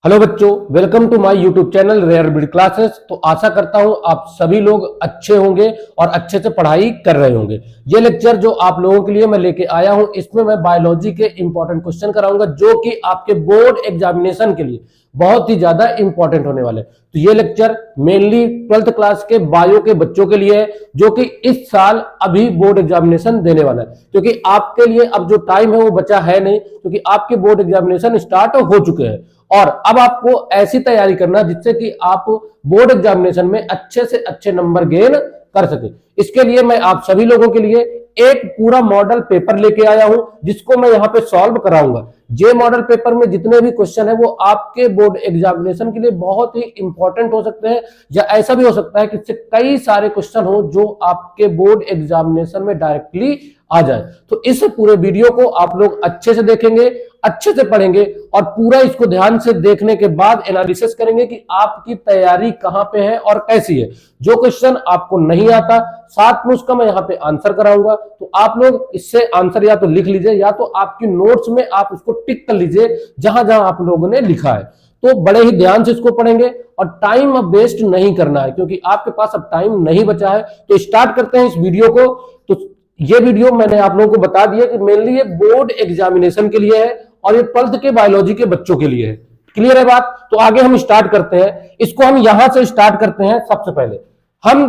Hello बच्चों, welcome to my YouTube channel rare build classes. तो आशा करता हूं आप सभी लोग अच्छे होंगे और अच्छे से पढ़ाई कर रहे होंगे। ये लेक्चर जो आप लोगों के लिए मैं लेके आया हूं, इसमें मैं बायोलॉजी के इंपॉर्टेंट क्वेश्चन कराऊंगा जो कि आपके बोर्ड एग्जामिनेशन के लिए बहुत ही ज्यादा इंपॉर्टेंट होने वाले। तो ये लेक्चर मेनली 12th क्लास के बायो के बच्चों के लिए है जो कि इस साल अभी बोर्ड एग्जामिनेशन देने वाला है, क्योंकि आपके लिए अब जो टाइम है वो बचा है नहीं, क्योंकि आपके बोर्ड एग्जामिनेशन स्टार्ट हो चुके हैं और अब आपको ऐसी तैयारी करना जिससे कि आप बोर्ड एग्जामिनेशन में अच्छे से अच्छे नंबर गेन कर सके। इसके लिए मैं आप सभी लोगों के लिए एक पूरा मॉडल पेपर लेके आया हूं जिसको मैं यहां पे सॉल्व कराऊंगा। ये मॉडल पेपर में जितने भी क्वेश्चन है वो आपके बोर्ड एग्जामिनेशन के लिए बहुत ही इंपॉर्टेंट हो सकते हैं, या ऐसा भी हो सकता है कि इससे कई सारे क्वेश्चन हो जो आपके बोर्ड एग्जामिनेशन में डायरेक्टली आ जाए। तो इस पूरे वीडियो को आप लोग अच्छे से देखेंगे, अच्छे से पढ़ेंगे और पूरा इसको ध्यान से देखने के बाद एनालिसिस करेंगे कि आपकी तैयारी कहां पे है और कैसी है। जो क्वेश्चन आपको नहीं आता साथ में उसका मैं यहां पे आंसर कराऊंगा, तो आप लोग इससे आंसर या तो लिख लीजिए या तो आपकी नोट्स में आप उसको टिक कर लीजिए जहां जहां आप लोगों ने लिखा है। तो बड़े ही ध्यान से इसको पढ़ेंगे और टाइम अब वेस्ट नहीं करना है, क्योंकि आपके पास अब टाइम नहीं बचा है। तो स्टार्ट करते हैं इस वीडियो को। तो ये वीडियो मैंने आप लोगों को बता दिया कि मेनली ये बोर्ड एग्जामिनेशन के लिए है और ये 12th के बायोलॉजी के बच्चों के लिए है। क्लियर है बात? तो आगे हम स्टार्ट करते हैं। इसको हम यहां से स्टार्ट करते हैं। सबसे पहले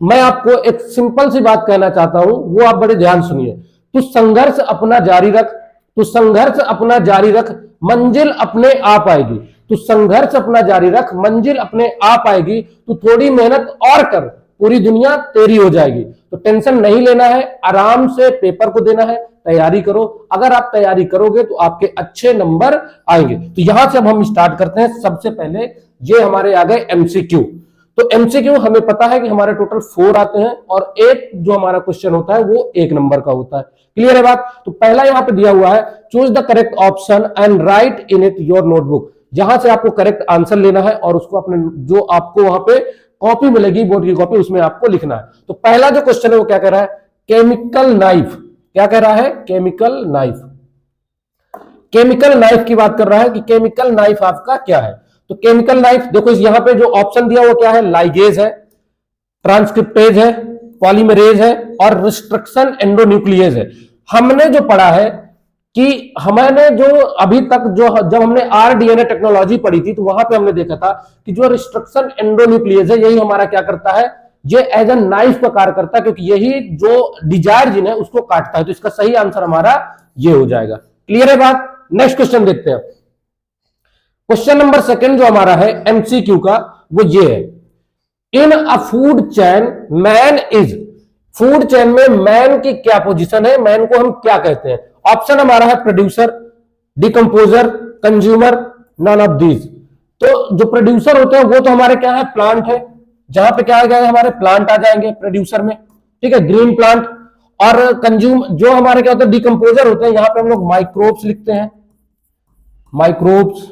मैं आपको एक सिंपल सी बात कहना चाहता हूं, वो आप बड़े ध्यान सुनिए। तू संघर्ष अपना जारी रख, तू संघर्ष अपना जारी रख, मंजिल अपने आप आएगी। तू संघर्ष अपना जारी रख, मंजिल अपने आप आएगी। तू थोड़ी मेहनत और कर, पूरी दुनिया तेरी हो जाएगी। तो टेंशन नहीं लेना है, आराम से पेपर को देना है, तैयारी करो। अगर आप तैयारी करोगे तो आपके अच्छे नंबर आएंगे। तो यहां से अब हम स्टार्ट करते हैं। सबसे पहले ये हमारे आ गए एमसीक्यू। तो एमसीक्यू हमें पता है कि हमारे टोटल 4 आते हैं और एक जो हमारा क्वेश्चन होता है वो 1 नंबर का होता है। क्लियर है बात? तो पहला यहां पे दिया हुआ है, choose the correct option and right in it your notebook. जहां से आपको करेक्ट आंसर लेना है और उसको अपने जो आपको वहां पे कॉपी मिलेगी, बोर्ड की कॉपी, उसमें आपको लिखना है। तो पहला जो क्वेश्चन है वो क्या कह रहा है? Chemical knife. क्या कह रहा है? Chemical knife. केमिकल नाइफ की बात कर रहा है कि केमिकल नाइफ आपका क्या है। तो केमिकल नाइफ देखो, यहां पे जो ऑप्शन दिया हुआ क्या है? लाइगेज है, ट्रांसक्रिप्टेज है, पॉलीमरेज है और रिस्ट्रक्शन एंडोन्यूक्लियेज है। हमने जो पढ़ा है कि हमने जो अभी तक जो जब हमने आरडीएनए टेक्नोलॉजी पढ़ी थी तो वहां पे हमने देखा था कि जो रिस्ट्रक्शन एंडोन्यूक्लियेज है यही हमारा क्या करता है? ये एज ए नाइफ का कार्य करता है, क्योंकि यही जो डिजायर जीन है उसको काटता है। तो इसका सही आंसर हमारा ये हो जाएगा। क्लियर है बात? नेक्स्ट क्वेश्चन देखते हैं। क्वेश्चन नंबर 2 जो हमारा है एमसीक्यू का वो ये है, in a food chain man is. Food chain में मैन की क्या पोजीशन है? मैन को हम क्या कहते हैं? ऑप्शन हमारा है producer, decomposer, consumer, none of these. तो जो प्रोड्यूसर होते हैं वो तो हमारे क्या है? प्लांट है। जहां पे क्या आ जाएगा? हमारे प्लांट आ जाएंगे प्रोड्यूसर में, ठीक है, ग्रीन प्लांट। और कंज्यूम जो हमारे क्या होता है? डिकम्पोजर होते हैं। यहां पे हम लोग माइक्रोब्स लिखते हैं, माइक्रोब्स,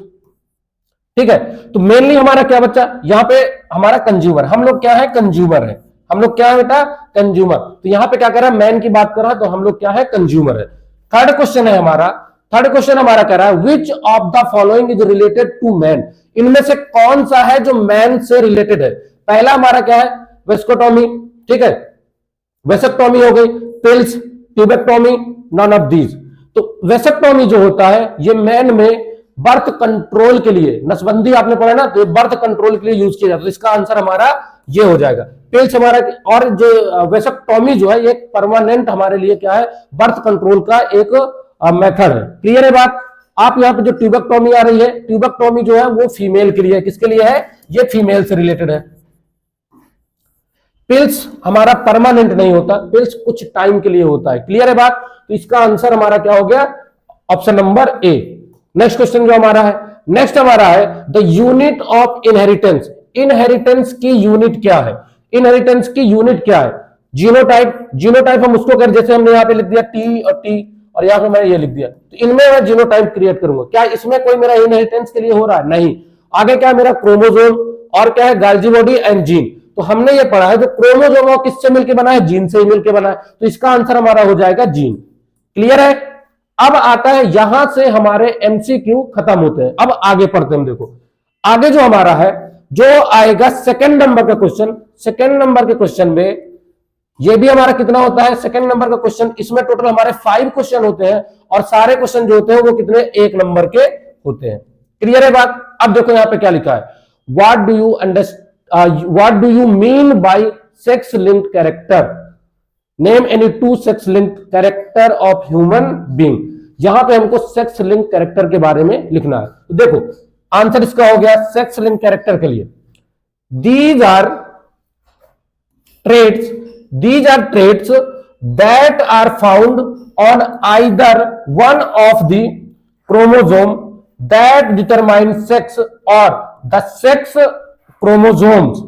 ठीक है। तो मेनली हमारा क्या बच्चा? यहां पे हमारा कंज्यूमर। हम लोग क्या है? कंज्यूमर है। हम लोग क्या है बेटा? कंज्यूमर। तो यहां पे क्या कर रहा है? मैन की बात कर रहा है, तो हम लोग क्या है? कंज्यूमर है। थर्ड क्वेश्चन है हमारा। थर्ड क्वेश्चन हमारा कह रहा है, which of the following is related to man. इनमें से कौन सा है जो मैन से रिलेटेड है? पहला हमारा क्या है? वेस्कोटॉमी, ठीक है, वेसेक्टॉमी हो गई, pills, tubectomy, none of these. तो वेसेक्टॉमी जो होता है ये मैन में बर्थ कंट्रोल के लिए, नसबंदी आपने पढ़ा ना, तो बर्थ कंट्रोल के लिए यूज किया जाता है। तो इसका आंसर हमारा ये हो जाएगा, पिल्स हमारा। और जो वेसेक्टॉमी जो है ये परमानेंट हमारे लिए क्या है? बर्थ कंट्रोल का एक मेथड है। क्लियर है बात? आप यहां पे जो ट्यूबेक्टॉमी आ रही है, ट्यूबेक्टॉमी जो है वो फीमेल के लिए है। किसके लिए है? ये फीमेल से रिलेटेड है। पिल्स हमारा परमानेंट नहीं होता, पिल्स कुछ टाइम के लिए होता है। क्लियर है बात? तो इसका आंसर हमारा क्या हो गया? Option number A. Next question जो हमारा है, नेक्स्ट हमारा है the unit of inheritance. Inheritance की यूनिट क्या है? इनहेरिटेंस की यूनिट क्या है? जीनोटाइप। जीनोटाइप हम उसको कर, जैसे हमने यहां पे लिख दिया टी और टी, और यहां पे मैंने ये लिख दिया, तो इनमें मैं जीनोटाइप क्रिएट करूंगा। क्या इसमें कोई मेरा इनहेरिटेंस के लिए हो रहा है? नहीं। आगे क्या है मेरा? क्रोमोसोम और क्या है? गाल्जी बॉडी एंड जीन। तो हमने ये पढ़ा है जो क्रोमोसोम है किससे मिलकर बना है? जीन से ही मिलकर बना है। तो इसका आंसर हमारा हो जाएगा जीन। क्लियर है? अब आता है यहां से हमारे एमसीक्यू खत्म होते हैं। अब आगे पढ़ते हैं, देखो आगे जो हमारा है, जो आएगा सेकंड नंबर का क्वेश्चन। सेकंड नंबर के क्वेश्चन में ये भी हमारा कितना होता है, सेकंड नंबर का क्वेश्चन, इसमें टोटल हमारे 5 क्वेश्चन होते हैं और सारे क्वेश्चन जो होते हैं वो कितने, 1 नंबर के होते हैं। क्लियर है बात। अब देखो यहां पे क्या लिखा है, what do you mean bye sex linked character, name any 2 sex linked character of human being. यहां पे हमको सेक्स लिंक कैरेक्टर के बारे में लिखना है। तो देखो आंसर इसका हो गया सेक्स लिंक कैरेक्टर के लिए, these are traits that are found on either one of the chromosome that determine sex or the sex chromosomes।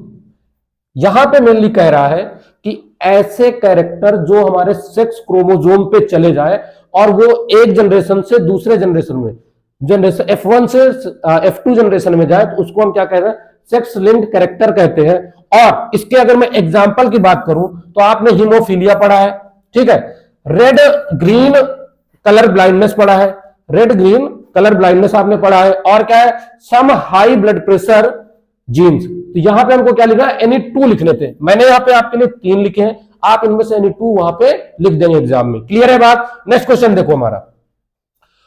यहां पे मेनली कह रहा है कि ऐसे कैरेक्टर जो हमारे सेक्स क्रोमोजोम पे चले जाए और वो एक जनरेशन से दूसरे जनरेशन में, जनरेशन F1 से F2 जनरेशन में जाए, तो उसको हम क्या कह रहे हैं, सेक्स लिंक्ड कैरेक्टर कहते हैं। और इसके अगर मैं एग्जांपल की बात करूं तो आपने हीमोफीलिया पढ़ा है, ठीक है, रेड ग्रीन कलर ब्लाइंडनेस पढ़ा है, रेड ग्रीन कलर ब्लाइंडनेस आपने पढ़ा है, और क्या है, some high blood pressure genes. तो यहां पे हमको क्या लिखा है, एनी 2 लिखने थे, मैंने यहां पे आपके लिए 3 लिखे हैं, आप इनमें से एनी 2 वहां पे लिख देंगे एग्जाम में। क्लियर है बात। नेक्स्ट क्वेश्चन देखो, हमारा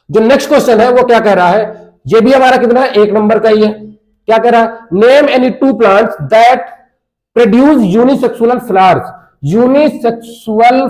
जो नेक्स्ट क्वेश्चन है वो क्या कह रहा है, ये भी हमारा कितना है, 1 नंबर का ही है। क्या कह रहा है, name any 2 plants that produce unisexual flowers. Unisexual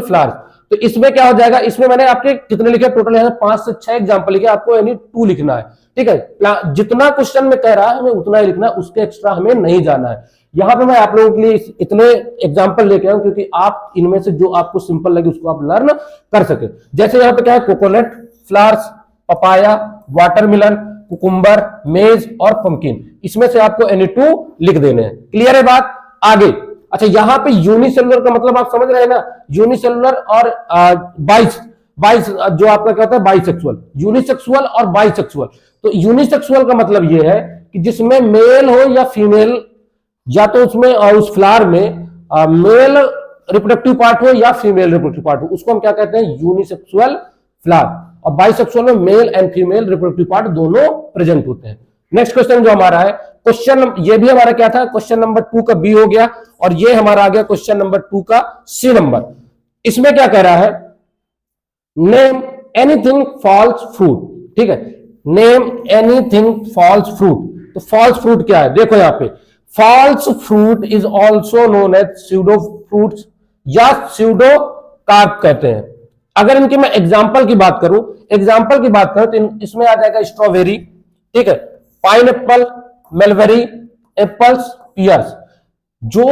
flowers. तो इसमें क्या हो जाएगा, इसमें मैंने आपके कितने लिखे, टोटल यहां 5 से 6 एग्जांपल लिखे, आपको यानी 2 लिखना है, ठीक है। जितना क्वेश्चन में कह रहा है हमें उतना ही लिखना है, उसके एक्स्ट्रा हमें नहीं जाना है। यहां पे मैं आप लोगों के लिए इतने एग्जांपल लेके आया हूं क्योंकि आप इनमें से जो आपको सिंपल लगे उसको आप लर्न कर सके। जैसे यहां पे क्या है, coconut flowers, papaya, watermelon, cucumber, मेज और पंपकिन, इसमें से आपको एनी 2 लिख देने हैं। क्लियर है बात। आगे अच्छा, यहां पे यूनिसेलुलर का मतलब आप समझ रहे हैं ना, यूनिसेलुलर और बाइस जो आपका क्या होता है, बाइसेक्सुअल, यूनिसेक्सुअल और बाइसेक्सुअल। तो यूनिसेक्सुअल का मतलब यह है कि जिसमें मेल हो या फीमेल, या तो उसमें उस फ्लावर में मेल रिप्रोडक्टिव पार्ट हो या फीमेल रिप्रोडक्टिव पार्ट हो, उसको हम क्या कहते हैं, यूनिसेक्सुअल फ्लावर। और बाइसेक्सुअल में male and female reproductive part दोनों प्रेजेंट होते हैं। नेक्स्ट क्वेश्चन जो हमारा है, क्वेश्चन ये भी हमारा क्या था, क्वेश्चन नंबर 2 का बी हो गया, और ये हमारा आ गया क्वेश्चन नंबर 2 का सी नंबर। इसमें क्या कह रहा है, नेम एनीथिंग फॉल्स फ्रूट, ठीक है, नेम एनीथिंग फॉल्स फ्रूट। तो फॉल्स फ्रूट क्या है, देखो यहां पे, false fruit is also known as pseudo fruits या स्यूडो कार्प कहते हैं। अगर इनकी मैं एग्जाम्पल की बात करूं तो इसमें आ जाएगा स्ट्रॉबेरी, ठीक है, पाइनएप्पल, मलबेरी, एप्पल्स, पियर्स। जो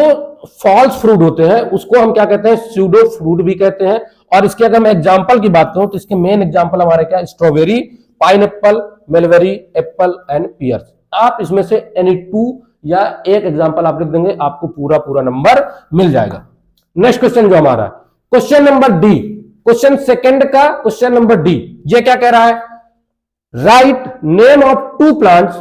फॉल्स फ्रूट होते हैं उसको हम क्या कहते हैं, स्यूडो फ्रूट भी कहते हैं। और इसके अगर मैं एग्जाम्पल की बात करूं तो इसके मेन एग्जाम्पल हमारे क्या, strawberry, pineapple, mulberry, apple and pears. आप इसमें से एनी 2 या 1 एग्जाम्पल आप लिख देंगे, आपको पूरा नंबर मिल जाएगा। नेक्स्ट क्वेश्चन जो हमारा है, question number D, question second का क्वेश्चन नंबर डी, ये क्या कह रहा है, राइट नेम ऑफ 2 प्लांट्स।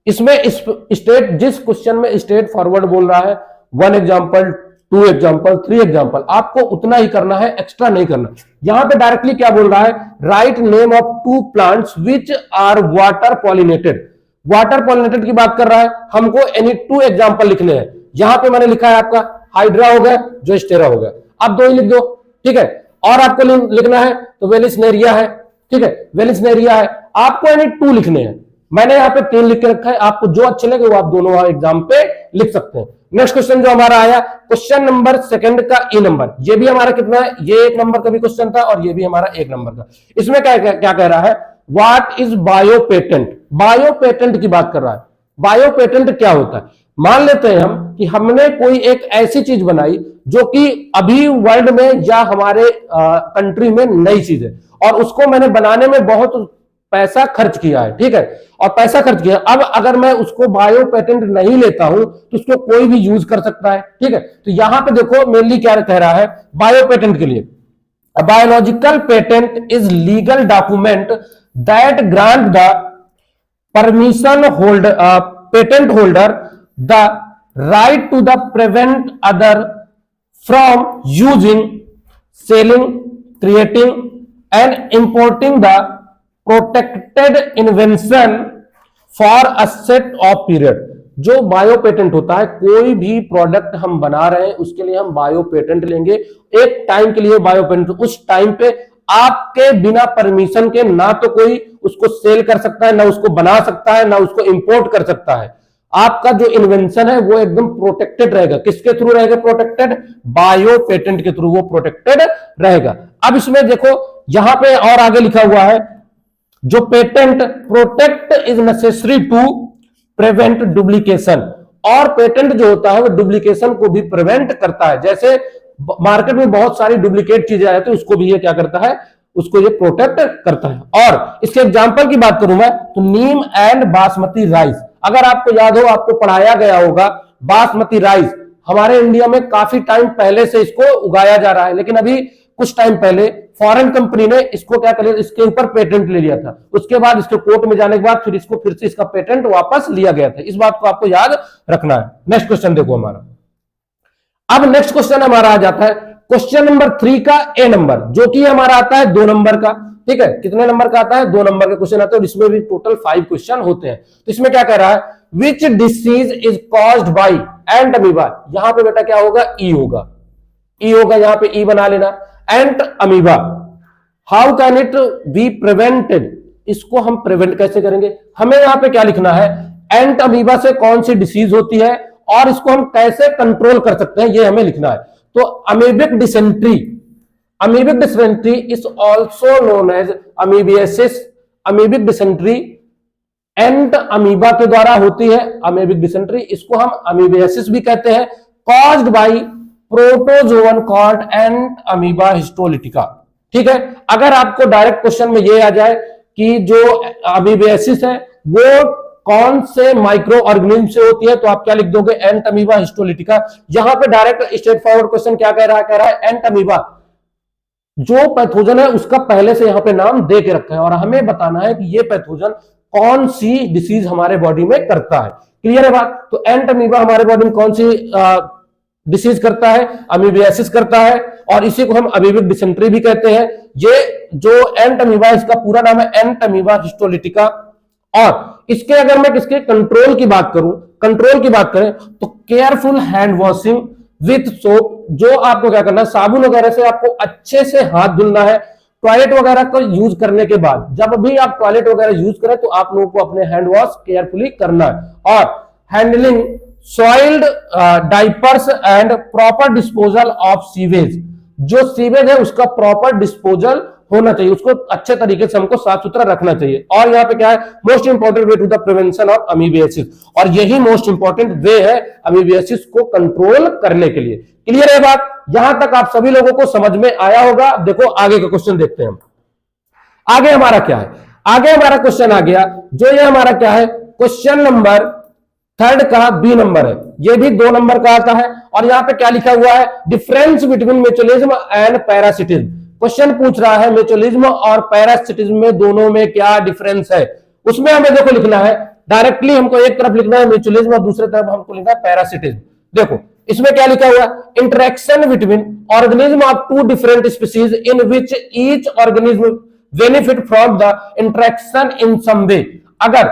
इसमें स्टेट, जिस क्वेश्चन में स्टेट फॉरवर्ड बोल रहा है, 1 एग्जाम्पल, 2 एग्जाम्पल, 3 एग्जाम्पल, आपको उतना ही करना है, एक्स्ट्रा नहीं करना। यहां पे डायरेक्टली क्या बोल रहा है, write name of 2 plants which are water pollinated. Water pollinated की बात कर रहा है, हमको एनी 2 एग्जाम्पल लिखने हैं। यहां पे मैंने लिखा है आपका हाइड्रा हो गया, जो स्टेरा हो गया, आप 2 ही लिख दो, ठीक है। और आपको लिखना है तो वेलिस्नेरिया है, ठीक है, वेलिस्नेरिया है, आपको एनी 2 लिखने हैं। मैंने यहाँ पे 3 लिख के रखा है, आपको जो अच्छे लगे वो आप दोनों एग्जाम पे लिख सकते हैं। नेक्स्ट क्वेश्चन जो हमारा आया, क्वेश्चन नंबर सेकंड का ई नंबर, ये भी हमारा कितना है, ये 1 नंबर का भी क्वेश्चन था और ये भी हमारा 1 नंबर का। इसमें क्या कह रहा है, what is bio patent. Bio patent की बात कर रहा है। बायो पेटेंट क्या होता है, मान लेते हैं हम कि हमने कोई एक ऐसी चीज बनाई जो कि अभी वर्ल्ड में या हमारे कंट्री में नई चीज है, और उसको मैंने बनाने में बहुत पैसा खर्च किया है, ठीक है, और पैसा खर्च किया। अब अगर मैं उसको बायो पेटेंट नहीं लेता हूं तो उसको कोई भी यूज कर सकता है, ठीक है। तो यहां पे देखो मेनली क्या कह रहा है बायो पेटेंट के लिए, biological patent is legal document that grant the permission holder, patent holder the right to the prevent other from using, selling, creating, and importing the protected invention for a set of period. जो bio patent होता है, कोई भी product हम बना रहे हैं उसके लिए हम बायो पेटेंट लेंगे, एक टाइम के लिए बायो पेटेंट। उस टाइम पे आपके बिना परमिशन के ना तो कोई उसको सेल कर सकता है, ना उसको बना सकता है, ना उसको इंपोर्ट कर सकता है। आपका जो इन्वेंशन है वो एकदम प्रोटेक्टेड रहेगा। किसके थ्रू रहेगा प्रोटेक्टेड? बायो पेटेंट के थ्रू वो प्रोटेक्टेड रहेगा। अब इसमें देखो यहां पे और आगे लिखा हुआ है, जो patent protect is necessary to prevent duplication. और पेटेंट जो होता है वो डुप्लीकेशन को भी प्रिवेंट करता है। जैसे मार्केट में बहुत सारी डुप्लीकेट चीजें आ जाती है, उसको भी ये क्या करता है, उसको ये प्रोटेक्ट करता है। और इसके एग्जांपल की बात करूं मैं तो नीम एंड बासमती राइस। अगर आपको याद हो, आपको पढ़ाया गया होगा, बासमती राइस हमारे इंडिया में काफी टाइम पहले से इसको उगाया जा रहा है, लेकिन अभी कुछ टाइम पहले फॉरेन कंपनी ने इसको क्या कर लिया, इसके ऊपर पेटेंट ले लिया था। उसके बाद इसके कोर्ट में जाने के बाद फिर इसको फिर से इसका पेटेंट वापस लिया गया था। इस बात को आपको याद रखना है। नेक्स्ट क्वेश्चन देखो हमारा। अब नेक्स्ट क्वेश्चन हमारा आ जाता है क्वेश्चन नंबर 3 का ए नंबर, जो कि हमारा आता है 2 नंबर का। ठीक है, कितने नंबर का आता है? 2 नंबर का क्वेश्चन आता है, और इसमें भी टोटल 5 क्वेश्चन होते हैं। तो इसमें क्या कह रहा है, which disease is caused by ant amoeba. यहां पे बेटा क्या होगा, ई होगा, ई होगा, यहां पे ई बना लेना। Entamoeba, how can it be prevented, इसको हम प्रिवेंट कैसे करेंगे? हमें यहां पे क्या लिखना है, एंट अमीबा से कौन सी डिसीज होती है और इसको हम कैसे कंट्रोल कर सकते हैं, ये हमें लिखना है। तो amoebic dysentery, amoebic dysentery is also known as amoebiasis. Amoebic dysentery Entamoeba के द्वारा होती है, अमीबिक डिसेंट्री, इसको हम अमीबियासिस भी कहते हैं। Caused by protozoan called ant amoeba histolytica. ठीक है, अगर आपको डायरेक्ट क्वेश्चन में ये आ जाए कि जो अमीबियासिस है वो कौन से माइक्रो ऑर्गेनिज्म से होती है, तो आप क्या लिख दोगे, एंट अमीबा हिस्टोलिटिका। यहां पे डायरेक्ट स्ट्रेट फॉरवर्ड क्वेश्चन क्या कह रहा है एंट अमीबा जो पैथोजन है उसका पहले से यहां पे नाम दे के रखा है, और हमें बताना है कि ये पैथोजन कौन सी डिसीज हमारे बॉडी में करता है। क्लियर है बात? तो एंट अमीबा हमारे बॉडी में कौन सी डिसीज करता है, अमीबियासिस करता है, और इसी को हम अमीबिक डिसेंट्री भी कहते हैं। ये जो एंट अमीबा, इसका पूरा नाम है एंट अमीबा हिस्टोलिटिका। और इसके अगर मैं किसके कंट्रोल की बात करूं, कंट्रोल की बात करें तो careful hand washing with soap. जो आपको क्या करना है, साबुन वगैरह से आपको अच्छे से हाथ धुलना है। टॉयलेट वगैरह को यूज करने के बाद, जब भी आप टॉयलेट वगैरह यूज करें तो आप लोगों को अपने हैंड वॉश केयरफुली करना है। और handling soiled diapers and proper disposal of sewage. जो सीवेज है उसका प्रॉपर डिस्पोजल होना चाहिए, उसको अच्छे तरीके से हमको साफ सुथरा रखना चाहिए। और यहाँ पे क्या है, most important way to the prevention of amoebiasis, और यही मोस्ट इंपॉर्टेंट वे है अमीबियासिस को कंट्रोल करने के लिए। क्लियर है बात? यहां तक आप सभी लोगों को समझ में आया होगा। देखो आगे का क्वेश्चन देखते हैं हम। आगे हमारा क्या है, आगे हमारा क्वेश्चन आ गया, जो ये हमारा क्या है, क्वेश्चन नंबर 3 का बी नंबर है। ये भी 2 नंबर का आता है, और यहां पे क्या लिखा हुआ है, difference between mutualism and parasitism. Question पूछ रहा है म्यूचुअलिज्म और पैरासिटिज्म में दोनों में क्या डिफरेंस है। उसमें हमें देखो लिखना है, डायरेक्टली हमको एक तरफ लिखना है म्यूचुअलिज्म और दूसरी तरफ हमको लिखना है पैरासिटिज्म। देखो इसमें क्या लिखा हुआ है, interaction between organism of 2 different species in which each organism benefit from the interaction in some way. अगर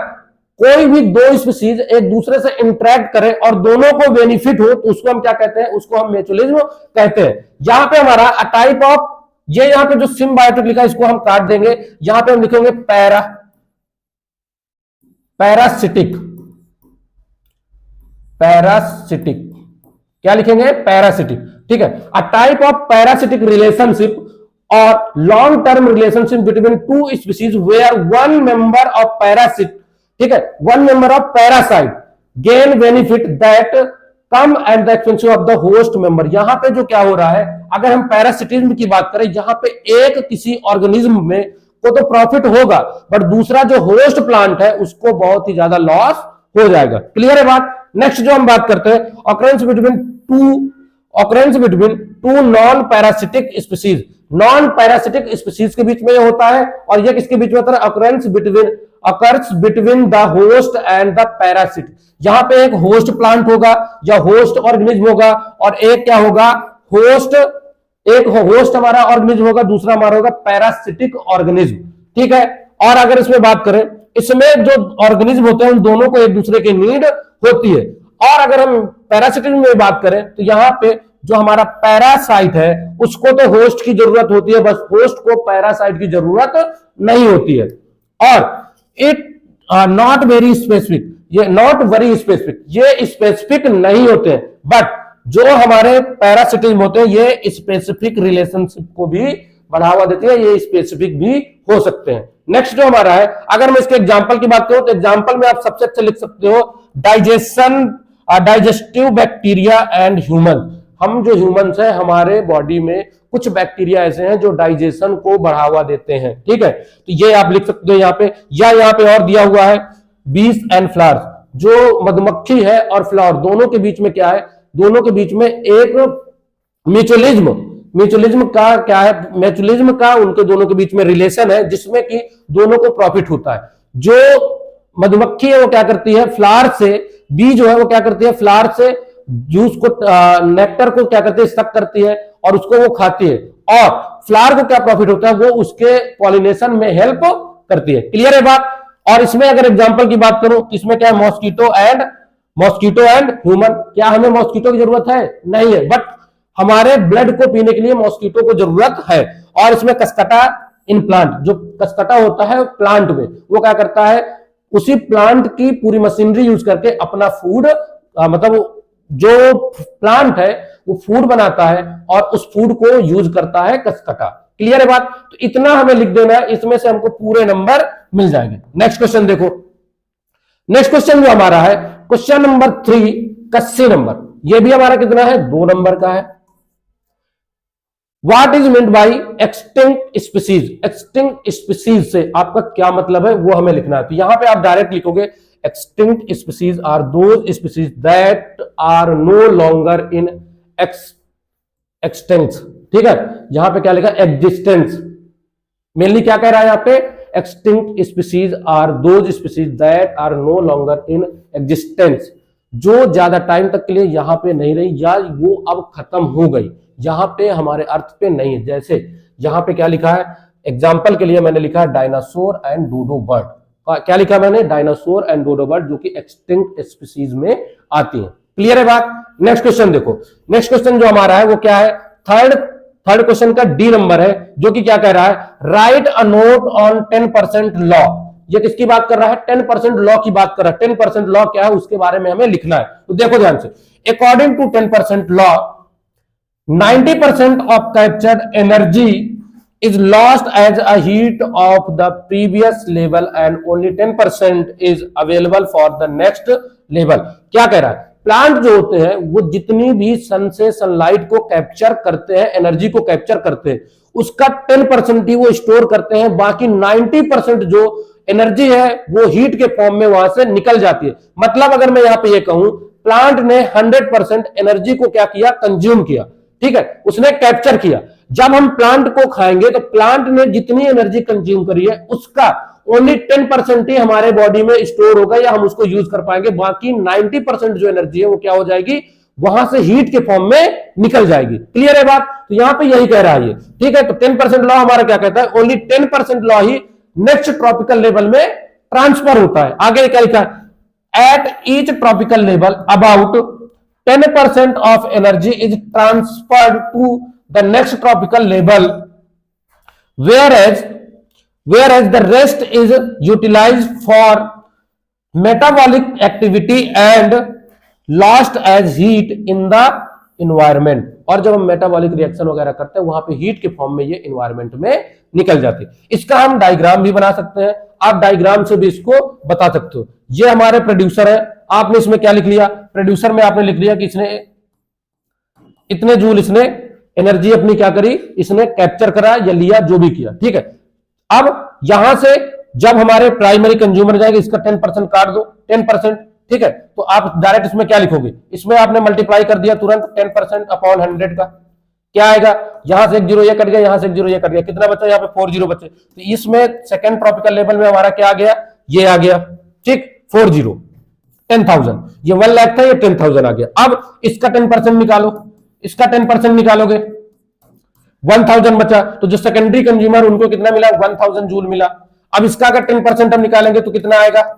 कोई भी 2 स्पीशीज एक दूसरे से इंटरेक्ट करें और दोनों को बेनिफिट हो तो उसको हम क्या कहते हैं, उसको हम म्यूचुअलिज्म कहते हैं। यहां पे हमारा अ टाइप ऑफ, ये यहां पे जो सिम्बायोटिक लिखा है इसको हम काट देंगे, यहां पे हम लिखेंगे पैरासिटिक। पैरासिटिक क्या लिखेंगे, पैरासिटिक। ठीक है, a type of parasitic relationship और long term relationship between 2 species where one member of parasite, ठीक है, one member of parasite gain benefit that come at the expense of the host member. यहां पे जो क्या हो रहा है, अगर हम पैरासिटिज्म की बात करें, यहां पे एक किसी ऑर्गेनिज्म में को तो प्रॉफिट होगा, बट दूसरा जो होस्ट प्लांट है उसको बहुत ही ज्यादा लॉस हो जाएगा। क्लियर है बात? नेक्स्ट जो हम बात करते हैं, occurrence between two non parasitic species. Non parasitic species के बीच में ये होता है, और ये किसके बीच में होता है, occurs between the host and the Parachute. यहां पे एक होस्ट प्लांट होगा या होस्ट ऑर्गेनिज्म होगा, और एक क्या होगा, होस्ट एक होस्ट हमारा ऑर्गेनिज्म होगा, दूसरा हमारा होगा पैरासिटिक ऑर्गेनिज्म, ठीक है। और अगर इसमें बात करें, इसमें जो ऑर्गेनिज्म होते हैं उन दोनों को एक दूसरे की नीड होती है। और अगर हम पैरासिटिक में बात करें तो यहां पे जो हमारा पैरासाइट है उसको तो होस्ट की जरूरत होती है, बस होस्ट को पैरासाइट की जरूरत नहीं होती है। और इट नॉट वेरी स्पेसिफिक, ये नॉट वेरी स्पेसिफिक, ये स्पेसिफिक नहीं होते हैं, बट जो हमारे पैरासिटिज्म होते हैं ये स्पेसिफिक रिलेशनशिप को भी बढ़ावा देते हैं, ये स्पेसिफिक भी हो सकते हैं। नेक्स्ट जो हमारा है, अगर मैं इसके एग्जांपल की बात करूं तो एग्जांपल में आप सबसे अच्छा लिख सकते हो डाइजेस्टिव बैक्टीरिया एंड ह्यूमन। हम जो ह्यूमंस है हमारे बॉडी में कुछ बैक्टीरिया ऐसे हैं जो डाइजेशन को बढ़ावा देते हैं, ठीक है। तो ये आप लिख सकते हो यहाँ पे, या यहाँ पे और दिया हुआ है बीज एंड फ्लावर्स, जो मधुमक्खी है और फ्लावर दोनों के बीच में क्या है, दोनों के बीच में एक म्यूचुअलिज्म का क्या है, म्यूचुअलिज्म का उनके दोनों के बीच में रिलेशन है जिसमें कि दोनों को प्रॉफिट होता है। जो मधुमक्खी है वो क्या करती है, फ्लावर से, बी जो है वो क्या करती है, फ्लावर से जूस को, नेक्टर को क्या करती है, सक करती है और उसको वो खाती है, और फ्लावर को क्या प्रॉफिट होता है, वो उसके पॉलिनेशन में हेल्प करती है। क्लियर है बात। और इसमें अगर एग्जांपल की बात करूं तो इसमें क्या है, मॉस्किटो एंड ह्यूमन। क्या हमें मॉस्किटो की जरूरत है? नहीं है, बट हमारे ब्लड को पीने के लिए मॉस्किटो को जरूरत है। और इसमें कसकटा इन प्लांट, जो कसकटा होता है प्लांट में, वो क्या करता है, उसी प्लांट की पूरी मशीनरी यूज करके अपना फूड, मतलब जो प्लांट है वो फूड बनाता है और उस फूड को यूज करता है कसकटा। क्लियर है बात। तो इतना हमें लिख देना है, इसमें से हमको पूरे नंबर मिल जाएंगे। नेक्स्ट क्वेश्चन देखो, नेक्स्ट क्वेश्चन जो हमारा है क्वेश्चन नंबर 3 का सी नंबर, ये भी हमारा कितना है, 2 नंबर का है। What is meant by extinct species. Extinct species से आपका क्या मतलब है वो हमें लिखना है। तो यहां पे आप डायरेक्ट लिखोगे extinct species are those species that are no longer in existence, ठीक है। यहां पे क्या लिखा, एग्जिस्टेंस। मेनली क्या कह रहा है यहाँ पे, extinct species are those species that are no longer in existence, जो ज्यादा टाइम तक के लिए यहां पे नहीं रही या वो अब खत्म हो गई, यहां पे हमारे अर्थ पे नहीं है। जैसे यहां पे क्या लिखा है, एग्जाम्पल के लिए मैंने लिखा है डायनासोर एंड डोडो बर्ड। क्या लिखा मैंने, डायनासोर एंड डोडो बर्ड, जो कि एक्सटिंक्ट स्पीसीज में आती है। क्लियर है बात। नेक्स्ट क्वेश्चन देखो, नेक्स्ट क्वेश्चन जो हमारा है वो क्या है, थर्ड क्वेश्चन का डी नंबर है, जो कि क्या कह रहा है, write a note on 10% law. ये किसकी बात कर रहा है, 10% लॉ की बात कर रहा है। 10% लॉ क्या है उसके बारे में हमें लिखना है। तो देखो ध्यान से, according to 10% law 90% of captured energy is lost as a heat of the previous level and only 10% is available for the next level। क्या कह रहा है, प्लांट जो होते हैं वो जितनी भी सन से सनलाइट को कैप्चर करते हैं, एनर्जी को कैप्चर करते हैं, उसका 10% ही वो स्टोर करते हैं, बाकी 90% जो एनर्जी है वो हीट के फॉर्म में वहां से निकल जाती है। मतलब अगर मैं यहां पे ये कहूं, प्लांट ने 100% एनर्जी को क्या किया, कंज्यूम किया, ठीक है, उसने कैप्चर किया। जब हम प्लांट को खाएंगे तो प्लांट ने जितनी एनर्जी कंज्यूम करी है उसका ओनली 10% ही हमारे बॉडी में स्टोर होगा या हम उसको यूज कर पाएंगे, बाकी 90% जो एनर्जी है वो क्या हो जाएगी, वहां से हीट के फॉर्म में निकल जाएगी। क्लियर है बात। तो यहां पे यही कह रहा है ये, ठीक है। तो 10% लॉ हमारा क्या कहता है, ओनली 10% लॉ ही नेक्स्ट ट्रॉपिकल लेवल में ट्रांसफर होता है। आगे क्या लिखा है, at each tropical level about 10% of energy is transferred to the next tropical level, whereas the rest is utilized for metabolic activity and lost as heat in the environment। और जब हम मेटाबॉलिक रिएक्शन वगैरह करते हैं वहां पे heat के form में ये एनवायरमेंट में निकल जाती है। इसका हम डायग्राम भी बना सकते हैं, आप डायग्राम से भी इसको बता सकते हो। ये हमारे प्रोड्यूसर है, आपने इसमें क्या लिख लिया, प्रोड्यूसर में आपने लिख लिया कि इसने इतने जूल इसने एनर्जी अपनी क्या करी, इसने कैप्चर करा या लिया, जो भी किया, ठीक है। अब यहां से जब हमारे प्राइमरी कंज्यूमर जाएंगे, इसका 10% काट दो, 10%, ठीक है। तो आप डायरेक्ट इसमें क्या लिखोगे, इसमें आपने मल्टीप्लाई कर दिया तुरंत 10% अपॉन 100 का, क्या आएगा, यहां से एक जीरो ये कट गया, यहां से एक जीरो ये कट गया, कितना बचा, यहाँ पे 4 जीरो बचे। तो इसमें सेकंड ट्रॉपिकल लेवल में हमारा क्या आ गया, ये आ गया, ठीक, 4 जीरो 10,000, ये 1 लाख था, ये 10,000 आ गया। अब इसका 10% निकालो, इसका 10% निकालोगे 1000 बचा, तो जो सेकेंडरी कंज्यूमर उनको कितना मिला, 1000 जूल मिला। अब इसका अगर 10% हम निकालेंगे तो कितना आएगा,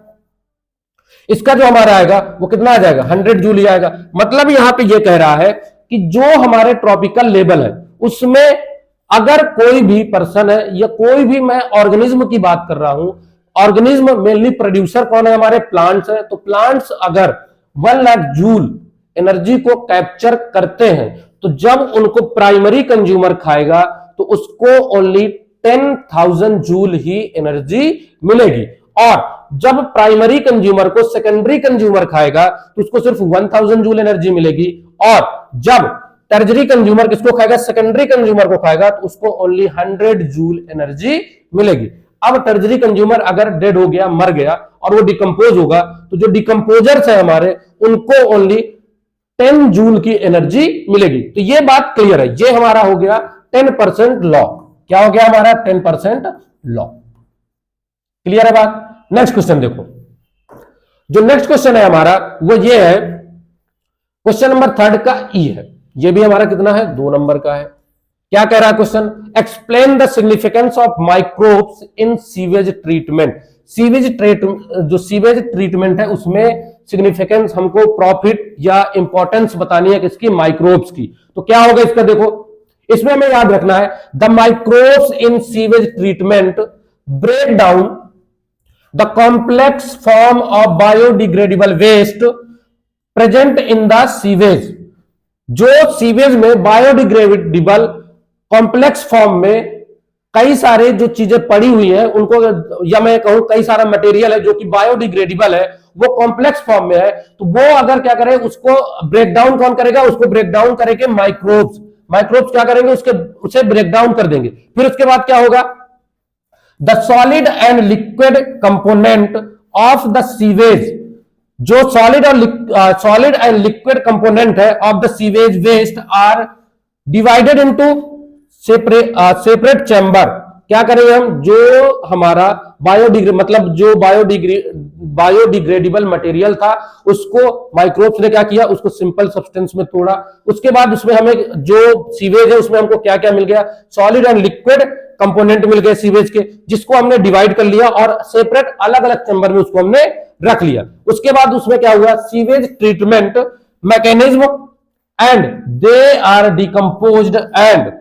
इसका जो हमारा आएगा वो कितना आ जाएगा, 100 जूल ही आएगा। मतलब यहां पे ये कह रहा है कि जो हमारे ट्रॉपिकल लेवल है उसमें अगर कोई भी पर्सन है या कोई भी, मैं ऑर्गेनिज्म की बात कर रहा हूं, ऑर्गेनिज्म मेनली प्रोड्यूसर कौन है, हमारे प्लांट्स है, तो प्लांट्स अगर 1 लाख जूल एनर्जी को कैप्चर करते हैं तो जब उनको प्राइमरी कंज्यूमर खाएगा तो उसको ओनली 10,000 जूल ही एनर्जी मिलेगी, और जब प्राइमरी कंज्यूमर को सेकेंडरी कंज्यूमर खाएगा तो उसको सिर्फ 1000 जूल एनर्जी मिलेगी, और जब टर्जरी कंज्यूमर किसको खाएगा, सेकेंडरी कंज्यूमर को खाएगा तो उसको ओनली 100 जूल एनर्जी मिलेगी। अब टर्जरी कंज्यूमर अगर डेड हो गया, मर गया, और वो डिकम्पोज होगा, तो जो डिकम्पोजर्स है हमारे उनको ओनली 10 जूल की एनर्जी मिलेगी। तो ये बात क्लियर है, ये हमारा हो गया 10% लॉ। क्या हो गया हमारा, 10% लॉ। क्लियर है बात। नेक्स्ट क्वेश्चन देखो, जो नेक्स्ट क्वेश्चन है हमारा वो ये है, क्वेश्चन नंबर 3 का ई है, ये भी हमारा कितना है, 2 नंबर का है। क्या कह रहा है question, explain the significance of microbes in sewage treatment. जो सीवेज ट्रीटमेंट है उसमें सिग्निफिकेंस हमको प्रॉफिट या इंपॉर्टेंस बतानी है किसकी, माइक्रोब्स की। तो क्या होगा इसका, देखो इसमें हमें याद रखना है, the microbes in sewage treatment break down the complex form of biodegradable waste present in the sewage. जो सीवेज में बायोडिग्रेडेबल कॉम्प्लेक्स फॉर्म में कई सारे जो चीजें पड़ी हुई हैं उनको, या मैं कहूं कई सारा मटेरियल है जो कि बायोडिग्रेडेबल है, वो कॉम्प्लेक्स फॉर्म में है, तो वो अगर क्या करे, उसको ब्रेक डाउन कौन करेगा, उसको ब्रेक डाउन करेंगे माइक्रोब्स। माइक्रोब्स क्या करेंगे, उसे ब्रेक डाउन कर देंगे। फिर उसके बाद क्या होगा, the solid and liquid component of the sewage, जो सॉलिड एंड लिक्विड कंपोनेंट है of the sewage waste are divided into separate chamber. क्या करेंगे हम, जो हमारा मतलब जो बायोडिग्रेडेबल मटेरियल था उसको माइक्रोब्स ने क्या किया, उसको सिंपल सब्सटेंस में तोड़ा। उसके बाद उसमें हमें जो सीवेज है उसमें हमको क्या क्या मिल गया, सॉलिड एंड लिक्विड कंपोनेंट मिल गए सीवेज के, जिसको हमने डिवाइड कर लिया और सेपरेट अलग अलग चैम्बर में उसको हमने रख लिया। उसके बाद उसमें क्या हुआ, sewage treatment mechanism and they are decomposed and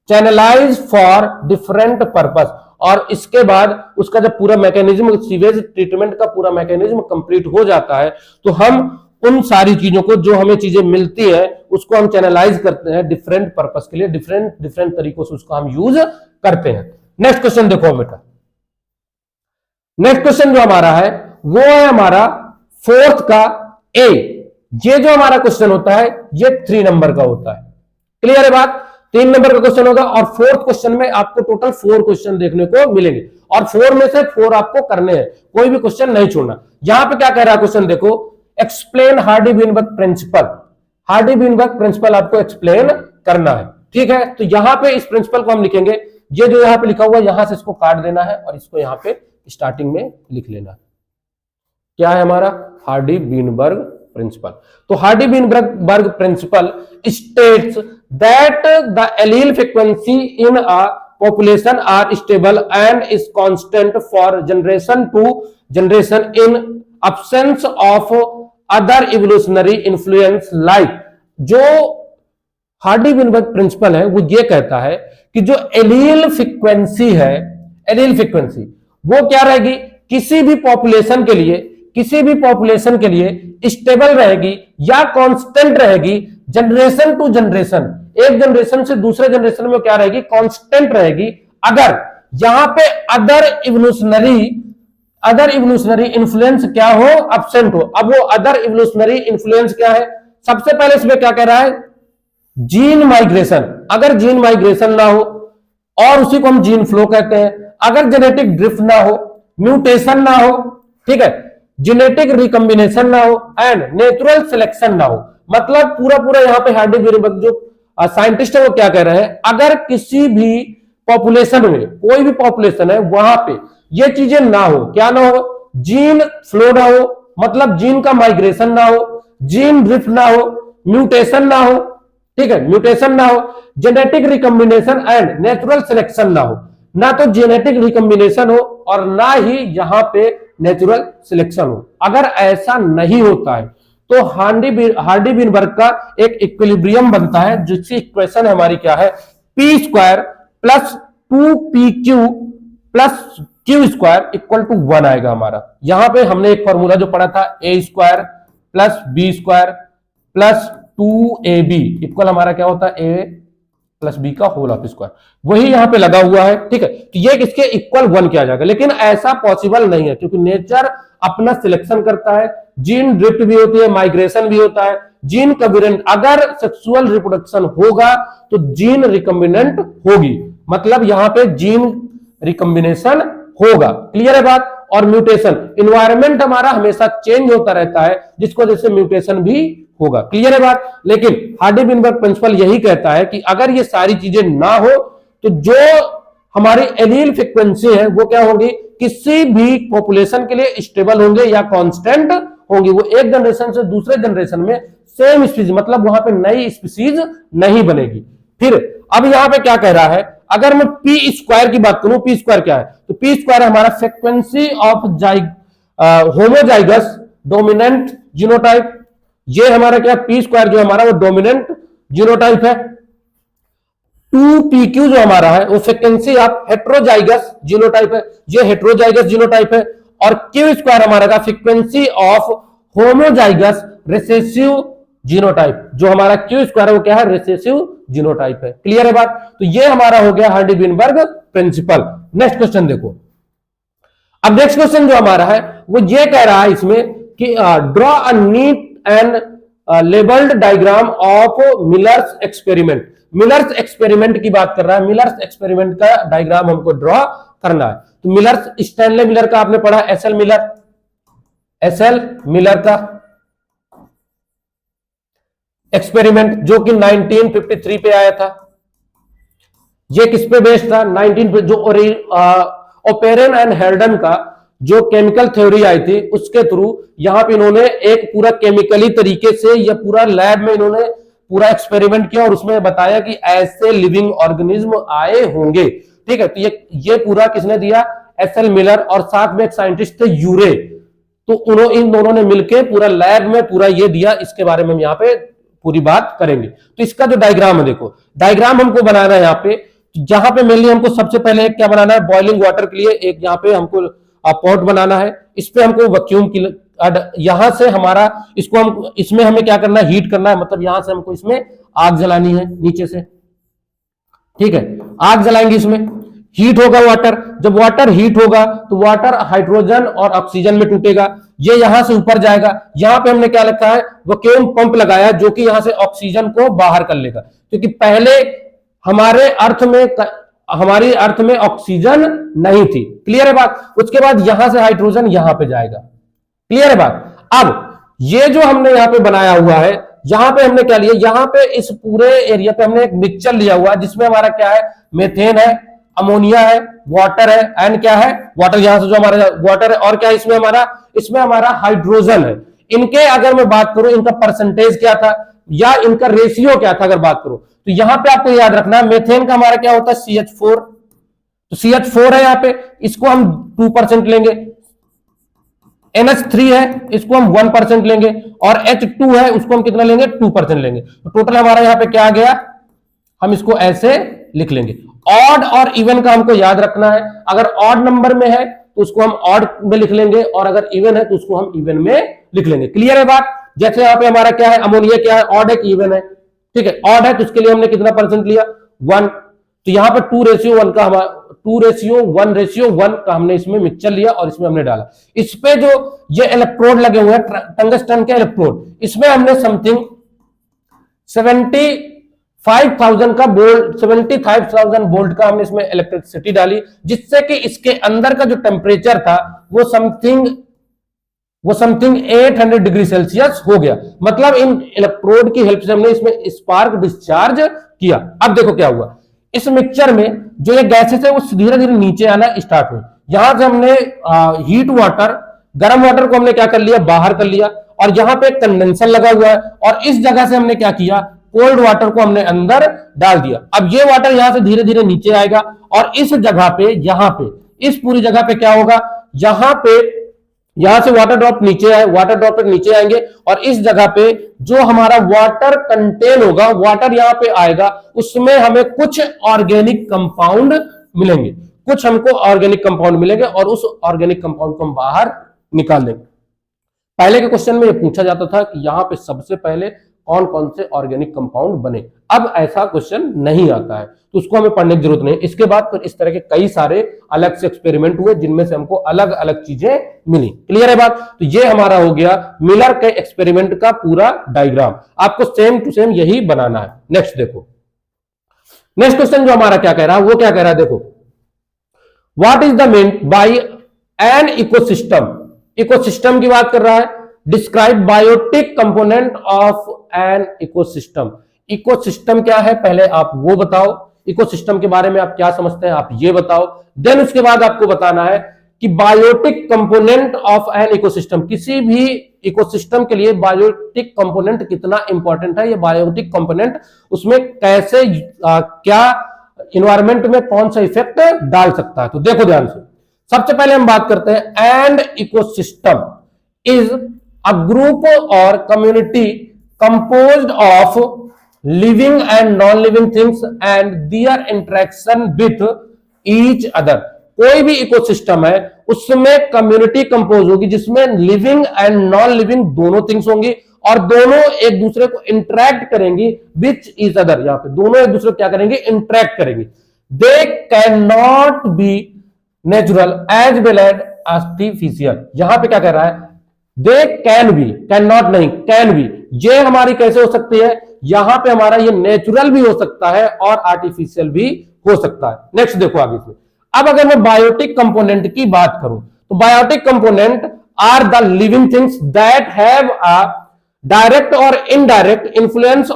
channelize for different purpose. और इसके बाद उसका जब पूरा मैकेनिज्म, सीवेज ट्रीटमेंट का पूरा मैकेनिज्म कंप्लीट हो जाता है तो हम उन सारी चीजों को, जो हमें चीजें मिलती है उसको हम चैनलाइज करते हैं डिफरेंट पर्पस के लिए, डिफरेंट तरीकों से उसको हम यूज करते हैं। नेक्स्ट क्वेश्चन देखो बेटा, नेक्स्ट क्वेश्चन जो हमारा है वो है हमारा 4th का ए। ये जो हमारा क्वेश्चन होता है ये 3 नंबर का होता है। क्लियर है बात, 3 नंबर का क्वेश्चन होगा, और 4th क्वेश्चन में आपको टोटल 4 क्वेश्चन देखने को मिलेंगे, और 4 में से 4 आपको करने हैं, कोई भी क्वेश्चन नहीं छोड़ना। यहां पे क्या कह रहा है क्वेश्चन देखो, explain Hardy Weinberg principle. Hardy Weinberg principle आपको एक्सप्लेन करना है, ठीक है। तो यहां पे इस प्रिंसिपल को हम लिखेंगे, ये जो यहां पे लिखा हुआ है यहां से इसको काट देना है और इसको यहां पे स्टार्टिंग में लिख लेना। क्या है हमारा, हार्डी-वीनबर्ग प्रिंसिपल। तो Hardy-Weinberg principal states that the allele frequency in a population are stable and is constant for generation to generation in absence of other evolutionary influence like। जो हार्डी-वीनबर्ग प्रिंसिपल है वो ये कहता है कि जो एलील फ्रीक्वेंसी है, एलील फ्रीक्वेंसी वो क्या रहेगी, किसी भी पॉपुलेशन के लिए स्टेबल रहेगी या कांस्टेंट रहेगी, जनरेशन टू जनरेशन, एक जनरेशन से दूसरे जनरेशन में क्या रहेगी, कांस्टेंट रहेगी, अगर यहां पे अदर इवोल्यूशनरी इन्फ्लुएंस क्या हो, एब्सेंट हो। अब वो अदर इवोल्यूशनरी इन्फ्लुएंस क्या है, सबसे पहले इसमें क्या कह रहा है, जीन माइग्रेशन। अगर जीन माइग्रेशन ना हो, और उसी को हम जीन फ्लो कहते हैं, अगर जेनेटिक ड्रिफ्ट ना हो, म्यूटेशन ना हो, ठीक है, जेनेटिक रिकॉम्बिनेशन ना हो एंड नेचुरल सिलेक्शन ना हो। मतलब पूरा यहां पे हार्डी-वीनबर्ग जो साइंटिस्ट है वो क्या कह रहे हैं, अगर किसी भी पॉपुलेशन में, कोई भी पॉपुलेशन है वहां पे ये चीजें ना हो, क्या ना हो, जीन फ्लो ना हो, मतलब जीन का माइग्रेशन ना हो, जीन ड्रिफ्ट ना हो, म्यूटेशन ना हो, ठीक है, म्यूटेशन ना हो, genetic recombination and natural selection ना हो, ना तो जेनेटिक रिकॉम्बिनेशन हो और ना ही यहां पे नेचुरल सिलेक्शन हो। अगर ऐसा नहीं होता है तो हार्डी बीनबर्ग का एक इक्विलिब्रियम बनता है, जिसकी इक्वेशन हमारी क्या है, P square plus 2pq plus Q square equal to 1 आएगा हमारा। यहां पे हमने एक फॉर्मूला जो पढ़ा था, a square plus b square plus 2ab equal हमारा क्या होता है, ए प्लस बी का होल ऑफ स्क्वायर, वही यहां पे लगा हुआ है। ठीक है, तो ये किसके इक्वल 1 किया जाएगा, लेकिन ऐसा पॉसिबल नहीं है क्योंकि नेचर अपना सिलेक्शन करता है, जीन ड्रिफ्ट भी होती है, माइग्रेशन भी होता है, जीन कम्बिनेंट, अगर सेक्सुअल रिप्रोडक्शन होगा तो जीन रिकम्बिनेंट होगी, मतलब यहां पे जीन रिकम्बिनेशन होगा। क्लियर है बात। और म्यूटेशन, इन्वायरमेंट हमारा हमेशा चेंज होता रहता है, जिसको वजह से म्यूटेशन भी होगा। क्लियर है बात। लेकिन हार्डी बीनबर्ग प्रिंसिपल यही कहता है कि अगर ये सारी चीजें ना हो तो जो हमारी एलील फ्रीक्वेंसी है वो क्या होगी, किसी भी पॉपुलेशन के लिए स्टेबल होंगे या कांस्टेंट होंगी, वो एक जनरेशन से दूसरे जनरेशन में सेम स्पीसीज, मतलब वहां पे नई स्पीसीज नहीं बनेगी। फिर अब यहां पे क्या कह रहा है, अगर मैं पी स्क्वायर की बात करूं, पी स्क्वायर क्या है, तो पी स्क्वायर हमारा frequency of homozygous dominant genotype, ये हमारा क्या, पी स्क्वायर जो हमारा वो डोमिनेंट जीनोटाइप है। 2pq जो हमारा है वो फ्रीक्वेंसी ऑफ हेट्रोजाइगस जीनोटाइप है, ये हेट्रोजाइगस जीनोटाइप है। और क्यू स्क्वायर हमारा का frequency of homozygous recessive genotype, जो हमारा क्यू स्क्वायर है वो क्या है, रिसेसिव जीनोटाइप है। क्लियर है बात। तो ये हमारा हो गया हार्डी बीनबर्ग प्रिंसिपल। नेक्स्ट क्वेश्चन देखो, अब नेक्स्ट क्वेश्चन जो हमारा है वो ये कह रहा है इसमें कि draw a neat and labelled diagram of millers experiment. Millers experiment की बात कर रहा है, मिलर्स एक्सपेरिमेंट का डायग्राम हमको ड्रॉ करना है। तो मिलर्स, स्टैनले मिलर का आपने पढ़ा, एसएल मिलर का एक्सपेरिमेंट जो कि 1953 पे आया था। ये किस पे बेस्ड था, 19 पे, जो ओपेरन एंड हेल्डन का जो केमिकल थ्योरी आई थी उसके थ्रू यहां पे इन्होंने एक पूरा केमिकली तरीके से या पूरा लैब में इन्होंने पूरा एक्सपेरिमेंट किया और उसमें बताया कि ऐसे लिविंग ऑर्गेनिज्म आए होंगे। ठीक है, तो ये पूरा किसने दिया, एसएल मिलर, और साथ में एक साइंटिस्ट थे यूरे। तो इन दोनों ने मिलकर पूरा लैब में पूरा ये दिया, इसके बारे में हम यहाँ पे पूरी बात करेंगे। तो इसका जो डायग्राम है, देखो डायग्राम हमको बनाना है यहाँ पे, जहां पे मेनली हमको सबसे पहले क्या बनाना है, बॉइलिंग वाटर के लिए एक यहाँ पे हमको पॉट बनाना है। इस पे हमको वैक्यूम की यहां से हमारा इसको हम, इसमें हमें क्या करना है, हीट करना है, मतलब यहां से हमको इसमें आग जलानी है नीचे से। ठीक है, आग जलाएंगे, इसमें हीट होगा वाटर, जब वाटर हीट होगा तो वाटर हाइड्रोजन और ऑक्सीजन में टूटेगा, ये यहां से ऊपर जाएगा। यहां पे हमने क्या रखा है, वैक्यूम पंप लगाया जो कि यहां से ऑक्सीजन को बाहर कर लेगा, क्योंकि पहले हमारे हमारी अर्थ में ऑक्सीजन नहीं थी। क्लियर है बात। उसके बाद यहां से हाइड्रोजन यहां पे जाएगा। क्लियर है बात। अब ये जो हमने यहां पे बनाया हुआ है, यहां पे हमने क्या लिया, यहां पे इस पूरे एरिया पे हमने एक मिक्सचर लिया हुआ है जिसमें हमारा क्या है, मेथेन है, अमोनिया है, वाटर है, एंड क्या है, वाटर, यहां से जो हमारा वाटर है, और क्या है इसमें हमारा हाइड्रोजन है। इनके अगर मैं बात करूं, इनका परसेंटेज क्या था या इनका रेशियो क्या था अगर बात करूं, तो यहां पे आपको याद रखना है मेथेन का हमारा क्या होता है, CH4, तो CH4 है यहां पे, इसको हम 2% लेंगे। NH3 है, इसको हम 1% लेंगे, और H2 है, उसको हम कितना लेंगे, 2% लेंगे। तो टोटल हमारा यहां पे क्या आ गया, हम इसको ऐसे लिख लेंगे। ऑड और इवन का हमको याद रखना है, अगर ऑड नंबर में है तो उसको हम ऑड में लिख लेंगे, और अगर इवन है तो उसको हम इवन में लिख लेंगे। क्लियर है बात। जैसे यहाँ पे हमारा क्या है, अमोनिया क्या है, ऑड है कि इवन है, ठीक है, ऑड है तो उसके लिए हमने कितना परसेंट लिया, 1। तो यहाँ पे 2:1 का हमारा 2:1 का हमने इसमें मिक्सचर लिया और इसमें हमने डाला। इस पे जो ये इलेक्ट्रोड लगे हुए हैं, टंगस्टन के इलेक्ट्रोड, इसमें हमने समथिंग 75,000 का बोल्ट, 75,000 वोल्ट का हमने इसमें इलेक्ट्रिसिटी डाली, जिससे कि इसके अंदर का जो टेम्परेचर था वो समथिंग 800 डिग्री सेल्सियस हो गया। मतलब इन इलेक्ट्रोड की हेल्प से हमने इसमें स्पार्क डिस्चार्ज किया। अब देखो क्या हुआ, इस मिक्सचर में जो ये गैसेस है वो धीरे धीरे नीचे आना स्टार्ट हुई। यहां से हमने हीट वाटर, गर्म वाटर को हमने क्या कर लिया, बाहर कर लिया, और यहां पे कंडेंसर लगा हुआ है, और इस जगह से हमने क्या किया, कोल्ड वाटर को हमने अंदर डाल दिया। अब ये वाटर यहां से धीरे धीरे नीचे आएगा और इस जगह पे, यहां पे, इस पूरी जगह पे क्या होगा, यहां से वाटर ड्रॉप नीचे आए, वाटर ड्रॉपलेट नीचे आएंगे और इस जगह पे जो हमारा वाटर कंटेन होगा, वाटर यहां पे आएगा, उसमें हमें कुछ ऑर्गेनिक कंपाउंड मिलेंगे, कुछ हमको ऑर्गेनिक कंपाउंड मिलेंगे और उस ऑर्गेनिक कंपाउंड को हम बाहर निकाल देंगे। पहले के क्वेश्चन में ये पूछा जाता था कि यहां पे सबसे पहले कौन कौन से ऑर्गेनिक कंपाउंड बने। अब ऐसा क्वेश्चन नहीं आता है, तो उसको हमें पढ़ने की जरूरत नहीं। इसके बाद फिर इस तरह के कई सारे अलग से एक्सपेरिमेंट हुए जिनमें से हमको अलग अलग चीजें मिली। क्लियर है बात? तो ये हमारा हो गया मिलर के एक्सपेरिमेंट का पूरा डायग्राम। आपको सेम टू सेम यही बनाना है। नेक्स्ट देखो, नेक्स्ट क्वेश्चन जो हमारा क्या कह रहा है, वो क्या कह रहा है, देखो, what is the mean by an ecosystem. Ecosystem की बात कर रहा है। Describe biotic component of an ecosystem. Ecosystem क्या है पहले आप वो बताओ, इकोसिस्टम के बारे में आप क्या समझते हैं आप ये बताओ। देन उसके बाद आपको बताना है कि biotic component of an ecosystem, किसी भी इकोसिस्टम के लिए बायोटिक कंपोनेंट कितना इंपॉर्टेंट है, ये बायोटिक कंपोनेंट उसमें कैसे क्या इन्वायरमेंट में कौन सा इफेक्ट डाल सकता है। तो देखो ध्यान से, सबसे पहले हम बात करते हैं an ecosystem is a group or community composed of living and non living things and their interaction with each other. कोई भी इकोसिस्टम है उसमें कम्युनिटी कंपोज होगी जिसमें लिविंग एंड नॉन लिविंग दोनों थिंग्स होंगी और दोनों एक दूसरे को इंटरेक्ट करेंगी विच ईच अदर। यहां पे दोनों एक दूसरे को क्या करेंगे, इंटरेक्ट करेंगी। They can not be natural as well as artificial. यहां पे क्या कह रहा है, they can be, can not नहीं, कैन बी। ये हमारी कैसे हो सकती है, यहां पे हमारा ये नेचुरल भी हो सकता है और आर्टिफिशियल भी हो सकता है। नेक्स्ट देखो आगे इसमें। अब अगर मैं बायोटिक कंपोनेंट की बात करूं तो biotic component are the living things that have a direct or indirect influence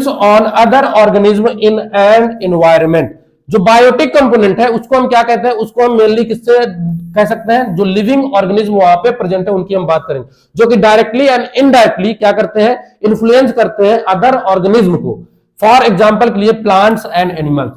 on other organism in an environment. जो बायोटिक कंपोनेंट है उसको हम क्या कहते हैं, उसको हम मेनली किससे कह सकते हैं, जो लिविंग ऑर्गेनिज्म वहां पे प्रेजेंट है उनकी हम बात करेंगे, जो कि डायरेक्टली एंड इनडायरेक्टली क्या करते हैं, इन्फ्लुएंस करते हैं अदर ऑर्गेनिज्म को। फॉर एग्जांपल के लिए प्लांट्स एंड एनिमल्स,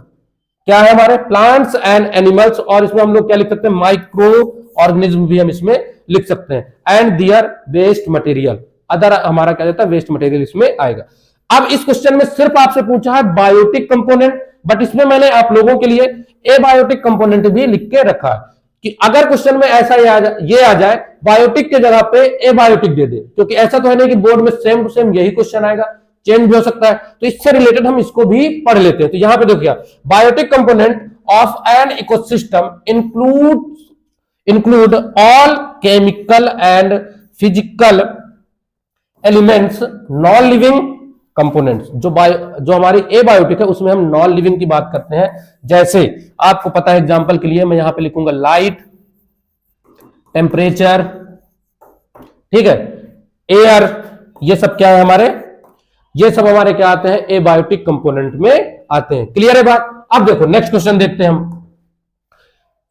क्या है हमारे प्लांट्स एंड एनिमल्स, और इसमें हम लोग क्या लिख सकते हैं, माइक्रो ऑर्गेनिज्म भी हम इसमें लिख सकते हैं। And their waste material, other हमारा क्या जाता है, वेस्ट मटेरियल इसमें आएगा। अब इस क्वेश्चन में सिर्फ आपसे पूछा है बायोटिक कंपोनेंट, बट इसमें मैंने आप लोगों के लिए एबायोटिक कंपोनेंट भी लिख के रखा है कि अगर क्वेश्चन में ऐसा ये आ जाए बायोटिक के जगह पे एबायोटिक दे दे, क्योंकि ऐसा तो है नहीं कि बोर्ड में सेम टू सेम यही क्वेश्चन आएगा, चेंज भी हो सकता है। तो इससे रिलेटेड हम इसको भी पढ़ लेते हैं। तो यहां पे देखिए, biotic component of an ecosystem include all chemical and physical elements non living components. जो हमारी एबायोटिक है उसमें हम नॉन लिविंग की बात करते हैं। जैसे आपको पता है, एग्जांपल के लिए मैं यहां पे लिखूंगा लाइट, टेम्परेचर, ठीक है, एयर, ये सब क्या है हमारे, ये सब हमारे क्या आते हैं, एबायोटिक कंपोनेंट में आते हैं। क्लियर है बात? अब देखो नेक्स्ट क्वेश्चन देखते हैं हम।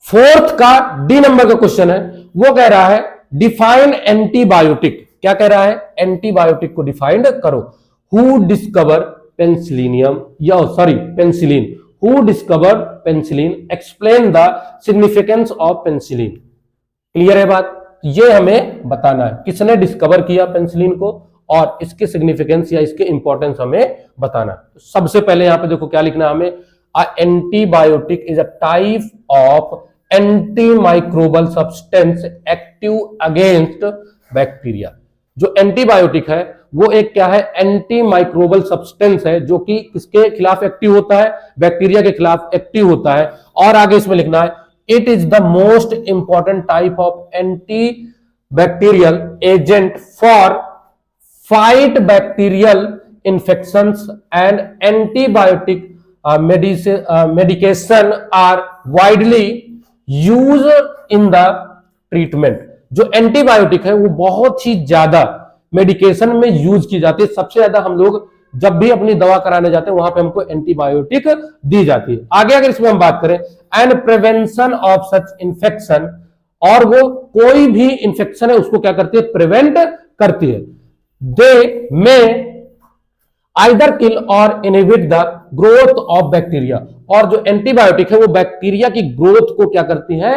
फोर्थ का डी नंबर का क्वेश्चन है, वो कह रहा है डिफाइन एंटीबायोटिक। क्या कह रहा है, एंटीबायोटिक को डिफाइन करो। हु डिस्कवर पेंसिलिनियम, या sorry penicillin, who discover penicillin, explain the significance of penicillin. Clear है बात? ये हमें बताना है किसने डिस्कवर किया पेंसिलिन को और इसके सिग्निफिकेंस या इसके इंपॉर्टेंस हमें बताना है। सबसे पहले यहां पे देखो क्या लिखना है हमें, antibiotic is a type of antimicrobial substance active against bacteria. जो एंटीबायोटिक है वो एक क्या है, एंटीमाइक्रोबल सब्सटेंस है जो कि किसके खिलाफ एक्टिव होता है, बैक्टीरिया के खिलाफ एक्टिव होता है। और आगे इसमें लिखना है it is the most important type of anti bacterial agent for fight bacterial infections and antibiotic medication are widely used in the treatment। जो एंटीबायोटिक है वो बहुत ही ज्यादा मेडिकेशन में यूज की जाती है। सबसे ज्यादा हम लोग जब भी अपनी दवा कराने जाते हैं वहां पे हमको एंटीबायोटिक दी जाती है। आगे अगर इसमें हम बात करें, and prevention of such infection, और वो कोई भी इंफेक्शन है उसको क्या करती है, प्रिवेंट करती है। दे मे आइदर किल और inhibit the growth of bacteria. और जो एंटीबायोटिक है वो बैक्टीरिया की ग्रोथ को क्या करती है,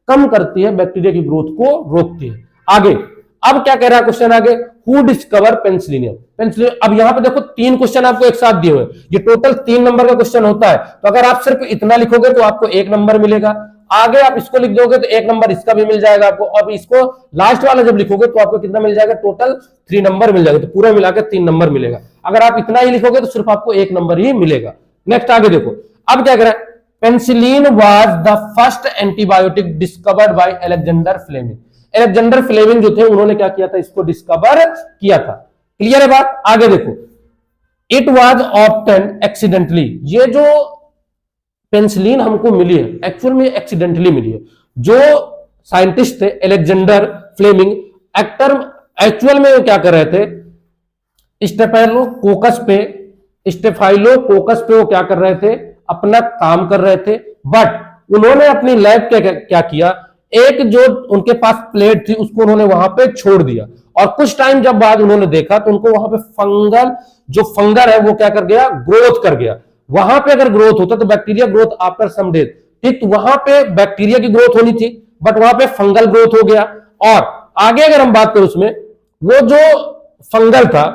कम करती है, बैक्टीरिया की ग्रोथ को रोकती है। आगे अब क्या कह रहा है क्वेश्चन आगे, हु डिस्कवर पेनिसिलियम। पेनिसिलियम, अब यहां पे देखो 3 क्वेश्चन आपको एक साथ दिए हुए, ये टोटल 3 नंबर का क्वेश्चन होता है। तो अगर आप सिर्फ इतना लिखोगे तो आपको 1 नंबर मिलेगा, आगे आप इसको लिख दोगे तो 1 नंबर इसका भी मिल जाएगा आपको। अब इसको लास्ट वाला जब लिखोगे तो आपको कितना मिल जाएगा, टोटल 3 नंबर मिल जाएगा, तो पूरा मिलाकर 3 नंबर मिलेगा। अगर आप इतना ही लिखोगे तो सिर्फ आपको 1 नंबर ही मिलेगा। नेक्स्ट आगे देखो, अब क्या करें, penicillin was the first antibiotic discovered by Alexander Fleming. Alexander Fleming जो थे उन्होंने क्या किया था, इसको डिस्कवर किया था। क्लियर है बात। आगे देखो, इट वाज ऑब्टेन एक्सीडेंटली। ये जो पेनिसिलिन हमको मिली है एक्चुअल में एक्सीडेंटली मिली है। जो साइंटिस्ट थे अलेक्जेंडर फ्लेमिंग, एक्चुअल में वो क्या कर रहे थे, स्टेफाइलोकोकस पे वो क्या कर रहे थे, अपना काम कर रहे थे। बट उन्होंने अपनी लैब क्या किया, एक जो उनके पास प्लेट थी उसको उन्होंने वहां पे छोड़ दिया, और कुछ टाइम जब बाद उन्होंने देखा तो उनको वहां पे फंगल है वो क्या कर गया, ग्रोथ कर गया। वहां पे अगर ग्रोथ होता तो bacteria growth after some days, ठीक, तो वहां पे बैक्टीरिया की ग्रोथ होनी थी, बट वहां पे फंगल ग्रोथ हो गया। और आगे अगर हम बात करें उसमें, वो जो फंगल था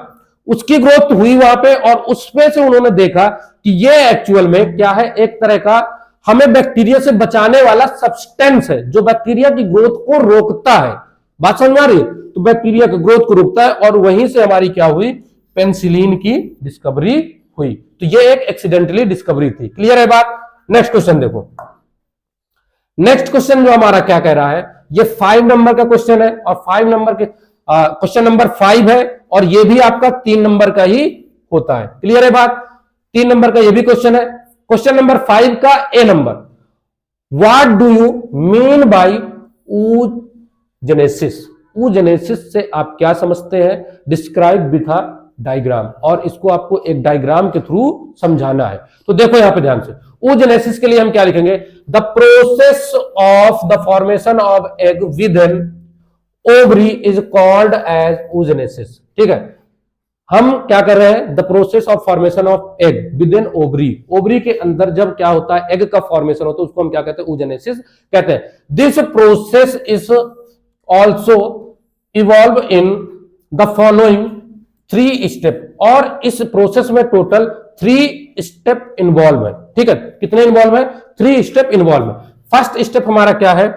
उसकी ग्रोथ हुई वहां पे, और उसमें से उन्होंने देखा कि ये एक्चुअल में क्या है, एक तरह का हमें बैक्टीरिया से बचाने वाला सब्सटेंस है जो बैक्टीरिया की ग्रोथ को रोकता है। बात समझ आ रही है, तो बैक्टीरिया की ग्रोथ को रोकता है, और वहीं से हमारी क्या हुई, पेनिसिलिन की डिस्कवरी हुई। तो ये एक एक्सीडेंटली डिस्कवरी थी। क्लियर है बात। नेक्स्ट क्वेश्चन देखो, नेक्स्ट क्वेश्चन जो हमारा क्या कह रहा है, ये 5 नंबर का क्वेश्चन है, और 5 नंबर के क्वेश्चन नंबर 5 है, और ये भी आपका 3 नंबर का ही होता है। क्लियर है बात। 3 नंबर का ये भी क्वेश्चन है। क्वेश्चन नंबर 5 का A number, what do you mean by oogenesis। oogenesis से आप क्या समझते हैं, डिस्क्राइब विथ अ डायग्राम, और इसको आपको एक डायग्राम के थ्रू समझाना है। तो देखो यहां पे ध्यान से, oogenesis के लिए हम क्या लिखेंगे, the process of the formation of egg with an ovary is called as oogenesis। ठीक है, हम क्या कर रहे हैं, the process of formation of egg within ovary, ovary के अंदर जब क्या होता है, एग का फॉर्मेशन होता है, उसको हम क्या कहते हैं, oogenesis कहते हैं। This process is also evolve in the following 3 step, और इस प्रोसेस में टोटल 3 स्टेप इन्वॉल्व है। ठीक है, कितने इन्वॉल्व है, 3 स्टेप इन्वॉल्व है। फर्स्ट स्टेप हमारा क्या है,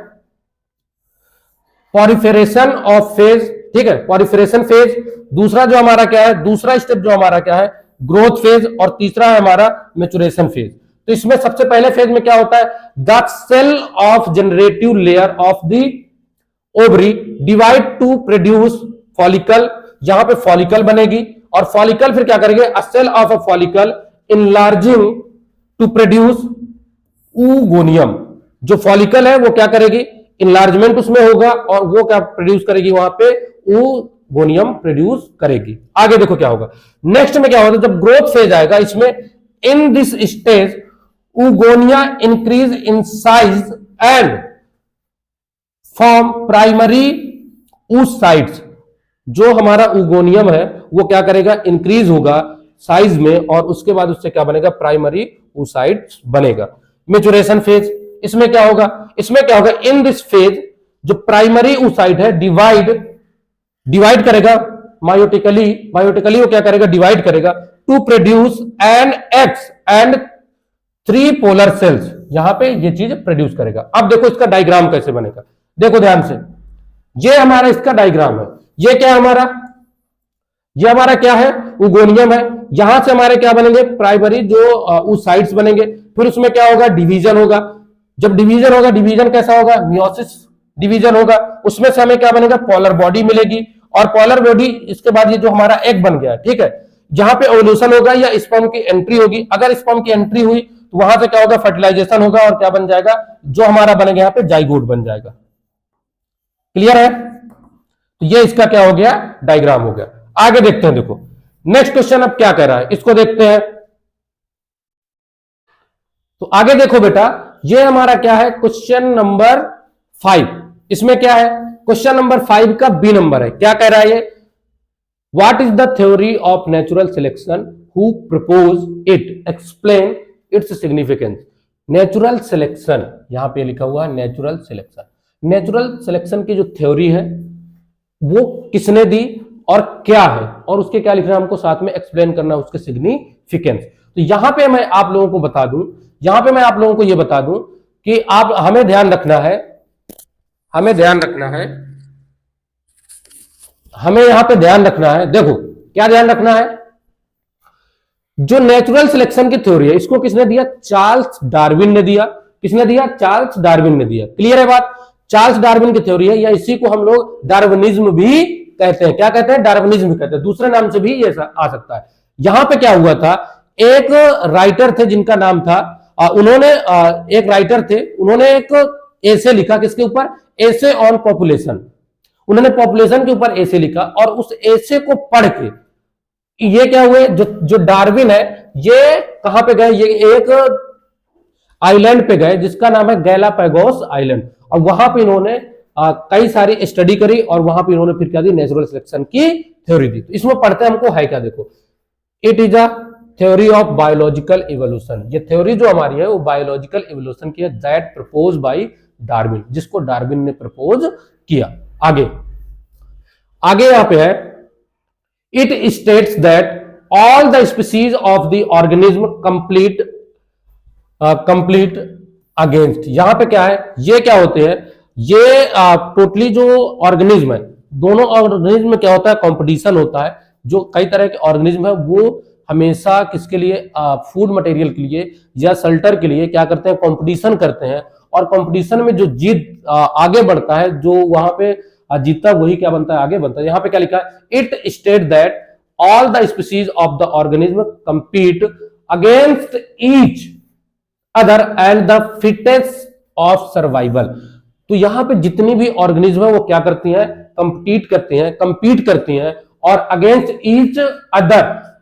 पॉलिफेरेशन ऑफ फेज। ठीक है, पॉलिफेरेशन फेज। दूसरा जो हमारा क्या है, दूसरा स्टेप जो हमारा क्या है, ग्रोथ फेज, और तीसरा है हमारा मैच्योरेशन फेज। तो इसमें सबसे पहले फेज में क्या होता है, the cell of generative layer of the ovary divide to produce follicle. यहां पे फॉलिकल बनेगी, और फॉलिकल फिर क्या करेंगे, a cell of a follicle enlarging to produce oogonia। जो फॉलिकल है वो क्या करेगी, इनलार्जमेंट उसमें होगा, और वो क्या प्रोड्यूस करेगी, वहां पे oogonia प्रोड्यूस करेगी। आगे देखो क्या होगा, नेक्स्ट में क्या होगा, जब ग्रोथ फेज आएगा इसमें, in this stage oogonia increase in size and form primary oocytes। जो हमारा oogonia है वो क्या करेगा, इंक्रीज होगा साइज में, और उसके बाद उससे क्या बनेगा, प्राइमरी oocytes बनेगा। मैच्योरेशन फेज, इसमें क्या होगा, इन दिस फेज जो प्राइमरी oocyte है डिवाइड करेगा मायोटिकली वो क्या करेगा, डिवाइड करेगा to produce an X and 3 polar cells. यहां पे ये चीज प्रोड्यूस करेगा। अब देखो इसका डायग्राम कैसे बनेगा, देखो ध्यान से, ये हमारा इसका डायग्राम है। ये क्या है हमारा, ये हमारा क्या है, oogonia है। यहां से हमारे क्या बनेंगे, प्राइमरी जो oocytes बनेंगे। फिर उसमें क्या होगा, डिवीजन होगा। जब डिवीजन होगा, डिवीजन कैसा होगा, मियोसिस डिवीजन होगा। उसमें से हमें क्या बनेगा, पोलर बॉडी मिलेगी, और पोलर बॉडी इसके बाद ये जो हमारा एग बन गया, ठीक है, जहां पे ओव्यूलेशन होगा या स्पर्म की एंट्री होगी। अगर स्पर्म की एंट्री हुई तो वहां से क्या होगा, फर्टिलाइजेशन होगा, और क्या बन जाएगा, जो हमारा बनेगा यहाँ पे जाइगोट बन जाएगा। क्लियर है, तो ये इसका क्या हो गया, डायग्राम हो गया। आगे देखते हैं, देखो नेक्स्ट क्वेश्चन अब क्या कह रहा है, इसको देखते हैं। तो आगे देखो बेटा, ये हमारा क्या है, क्वेश्चन नंबर 5। इसमें क्या है, क्वेश्चन नंबर 5 का बी नंबर है। क्या कह रहा है ये, what is the theory of natural selection who propose it explain its significance. Natural selection, यहां पे लिखा हुआ है नेचुरल सिलेक्शन। नेचुरल सिलेक्शन की जो थ्योरी है वो किसने दी और क्या है, और उसके क्या लिखना है हमको साथ में एक्सप्लेन करना है उसके सिग्निफिकेंस। तो यहां पे मैं आप लोगों को बता दूं, यहां पे मैं आप लोगों को यह बता दूं कि आप हमें ध्यान रखना है, हमें यहां पे ध्यान रखना है। देखो क्या ध्यान रखना है, जो नेचुरल सिलेक्शन की थ्योरी है इसको किसने दिया? चार्ल्स डार्विन ने दिया। किसने दिया? चार्ल्स डार्विन ने दिया। क्लियर है बात? चार्ल्स डार्विन की थ्योरी है, या इसी को हम लोग डार्विनिज्म भी कहते हैं। क्या कहते हैं? डार्विनिज्म कहते हैं, दूसरे नाम से भी ये आ सकता है। यहां पे क्या हुआ था, एक राइटर थे जिनका नाम था एक राइटर थे, उन्होंने एक एसे लिखा, किसके ऊपर? Essay on population. उन्होंने पॉपुलेशन के ऊपर एसे लिखा, और उस एसे को पढ़ के ये क्या हुए, जो डार्विन है ये कहां पे गए? ये एक आइलैंड पे गए जिसका नाम है गैलापागोस आइलैंड, और वहां पे इन्होंने कई सारी स्टडी करी, और वहां पे इन्होंने फिर क्या दी? नेचुरल सिलेक्शन की थ्योरी दी। तो इसमें पढ़ते हैं हमको है क्या, देखो, it is a theory of biological evolution. ये थ्योरी जो हमारी है वो बायोलॉजिकल इवोल्यूशन की है, दैट प्रपोज बाय डार्विन, जिसको डार्विन ने प्रपोज किया। आगे यहां पे है, it states that all the species of the organism complete against. यहां पे क्या है, ये क्या होते हैं, ये टोटली जो ऑर्गेनिज्म है, दोनों ऑर्गेनिज्म में क्या होता है? कंपटीशन होता है। जो कई तरह के ऑर्गेनिज्म है वो हमेशा किसके लिए? फूड मटेरियल के लिए या शेल्टर के लिए क्या करते हैं? कंपटीशन करते हैं, और कंपटीशन में जो जीत आगे बढ़ता है, जो वहां पे जीतता है, वही क्या बनता है? आगे बनता है। यहां पे क्या लिखा है? It state that all the species of the organism compete against each other and the fittest of survival. तो यहां पे जितनी भी ऑर्गेनिज्म है वो क्या करती हैं? कंपीट करती हैं, और अगेंस्ट ईच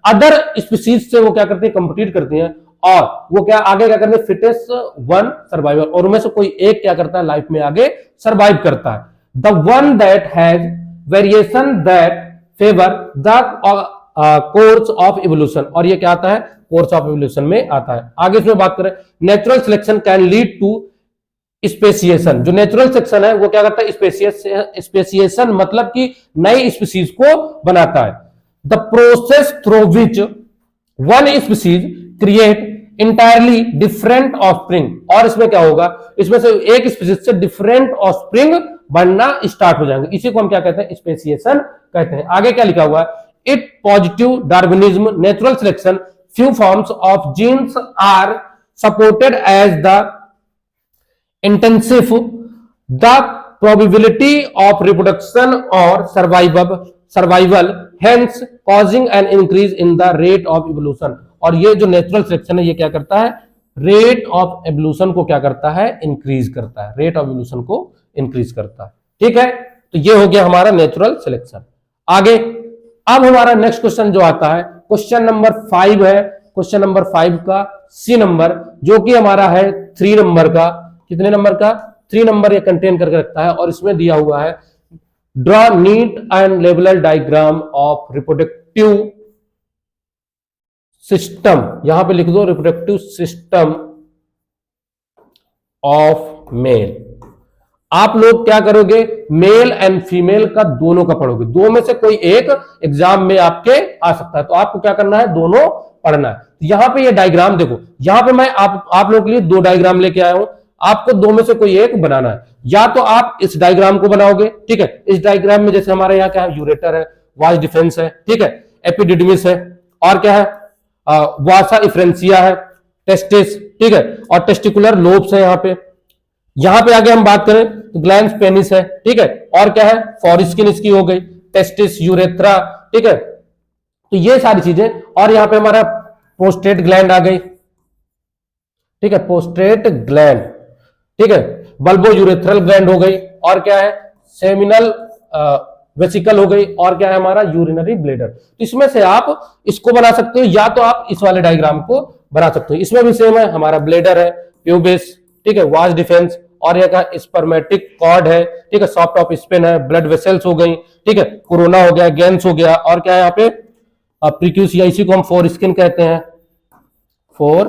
अदर स्पीसीज से वो क्या करती है? कंपीट करती हैं, और वो क्या आगे क्या करते हैं? फिटेस्ट वन सर्वाइवल, और उनमें से कोई एक क्या करता है? लाइफ में आगे सर्वाइव करता है। The one that has variation that favour the course of evolution, और ये क्या आता है? कोर्स ऑफ इवोल्यूशन में आता है। आगे इसमें बात करें, natural selection can lead to speciation. जो नेचुरल सिलेक्शन है वो क्या करता है? स्पेसिएशन मतलब कि नई स्पीसीज को बनाता है। The process through which one species create entirely different offspring, और इसमें क्या होगा? इसमें से एक स्पीसीज से डिफरेंट ऑफस्प्रिंग बनना स्टार्ट हो जाएंगे। इसी को हम क्या कहते हैं? स्पेसिएशन कहते हैं। आगे क्या लिखा हुआ है? It positive Darwinism natural selection few forms of genes are supported as the intensive the probability of reproduction or survival hence causing an increase in the rate of evolution। और ये जो नेचुरल सिलेक्शन है ये क्या करता है? Rate of evolution को क्या करता है? इंक्रीज करता है, रेट ऑफ एवोल्यूशन को इंक्रीज करता है। ठीक है, तो ये हो गया हमारा नेचुरल सिलेक्शन। आगे अब हमारा नेक्स्ट क्वेश्चन जो आता है, क्वेश्चन नंबर 5 है। क्वेश्चन नंबर 5 का सी नंबर, जो कि हमारा है 3 नंबर का। कितने नंबर का? 3 नंबर ये कंटेन करके रखता है, और इसमें दिया हुआ है draw neat and label diagram of reproductive system. यहां पे लिख दो रिप्रोडक्टिव सिस्टम ऑफ मेल। आप लोग क्या करोगे? मेल एंड फीमेल का दोनों का पढ़ोगे, दो में से कोई एक एग्जाम में आपके आ सकता है, तो आपको क्या करना है? दोनों पढ़ना है। तो यहां पे ये डायग्राम देखो, यहां पे मैं आप लोगों के लिए 2 डायग्राम लेके आया हूं, आपको दो में से कोई एक बनाना है। या तो आप इस डायग्राम को बनाओगे, ठीक है, इस डायग्राम में जैसे हमारे यहाँ क्या है? यूरेटर है, वास डिफेंस है, ठीक है, एपिडिडमिस है, और क्या है? वासा इफ्रेंसिया है, टेस्टिस, ठीक है, और टेस्टिकुलर लोब्स है। यहां पे आगे हम बात करें तो ग्लैंस पेनिस है, ठीक है, और क्या है? फॉरिस्किन इसकी हो गई, टेस्टिस, यूरेथ्रा, ठीक है, तो ये सारी चीजें। और यहां पे हमारा पोस्ट्रेट ग्लैंड आ गई, ठीक है, पोस्ट्रेट ग्लैंड, ठीक है, बल्बो यूरेथ्रल ग्लैंड हो गई, और क्या है? सेमिनल वेसिकल हो गई, और क्या है हमारा? Urinary bladder. इसमें से आप इसको बना सकते हो, या तो आप इस वाले डायग्राम को बना सकते हो। इसमें भी सेम है, हमारा ब्लैडर है, प्यूबिस, ठीक है, वास डिफेंस, और यह का स्पर्मेटिक कॉर्ड है, ठीक है, सॉफ्ट ऑफ स्पिन है, ब्लड वेसल्स हो गई, ठीक है, कोरोना हो गया, गेंस हो गया, और क्या है यहाँ पे? प्रिक्यूस या इसी को हम फोर स्किन कहते हैं, फोर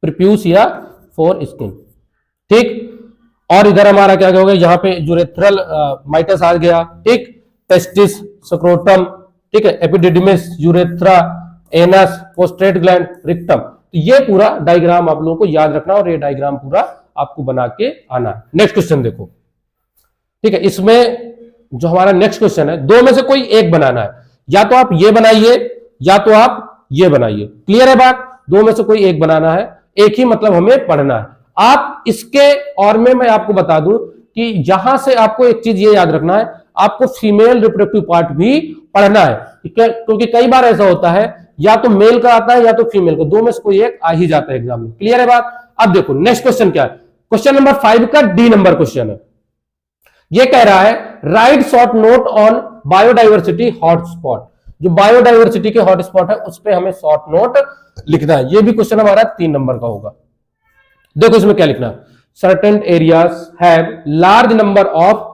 प्रिप्यूस या फोर स्किन, ठीक। और इधर हमारा क्या होगा, यहाँ पे यूरेथ्रल माइटस आ गया, ठीक, टेस्टिस, स्क्रोटम, ठीक है, एपिडिडिमिस, यूरेथ्रा, एनस, पोस्ट्रेट ग्लैंड, रिक्टम। तो ये पूरा डायग्राम आप लोगों को याद रखना और ये डायग्राम पूरा आपको बना के आना है। नेक्स्ट क्वेश्चन देखो, ठीक है, इसमें जो हमारा नेक्स्ट क्वेश्चन है, दो में से कोई एक बनाना है, या तो आप ये बनाइए या तो आप ये बनाइए। क्लियर है बात? दो में से कोई एक बनाना है, एक ही मतलब हमें पढ़ना है। आप इसके और में मैं आपको बता दूं कि यहां से आपको एक चीज ये याद रखना है, आपको फीमेल रिप्रोडक्टिव पार्ट भी पढ़ना है, क्योंकि कई बार ऐसा होता है या तो मेल का आता है या तो फीमेल का, दो में से कोई एक आ ही जाता है एग्जाम में। क्लियर है बात? अब देखो नेक्स्ट क्वेश्चन क्या है, क्वेश्चन नंबर 5 का डी नंबर क्वेश्चन है। ये कह रहा है right short note on biodiversity hotspot. जो बायोडाइवर्सिटी के हॉटस्पॉट है उस पर हमें शॉर्ट नोट लिखना है। ये भी क्वेश्चन हमारा 3 नंबर का होगा। देखो इसमें क्या लिखना है, certain areas have large number of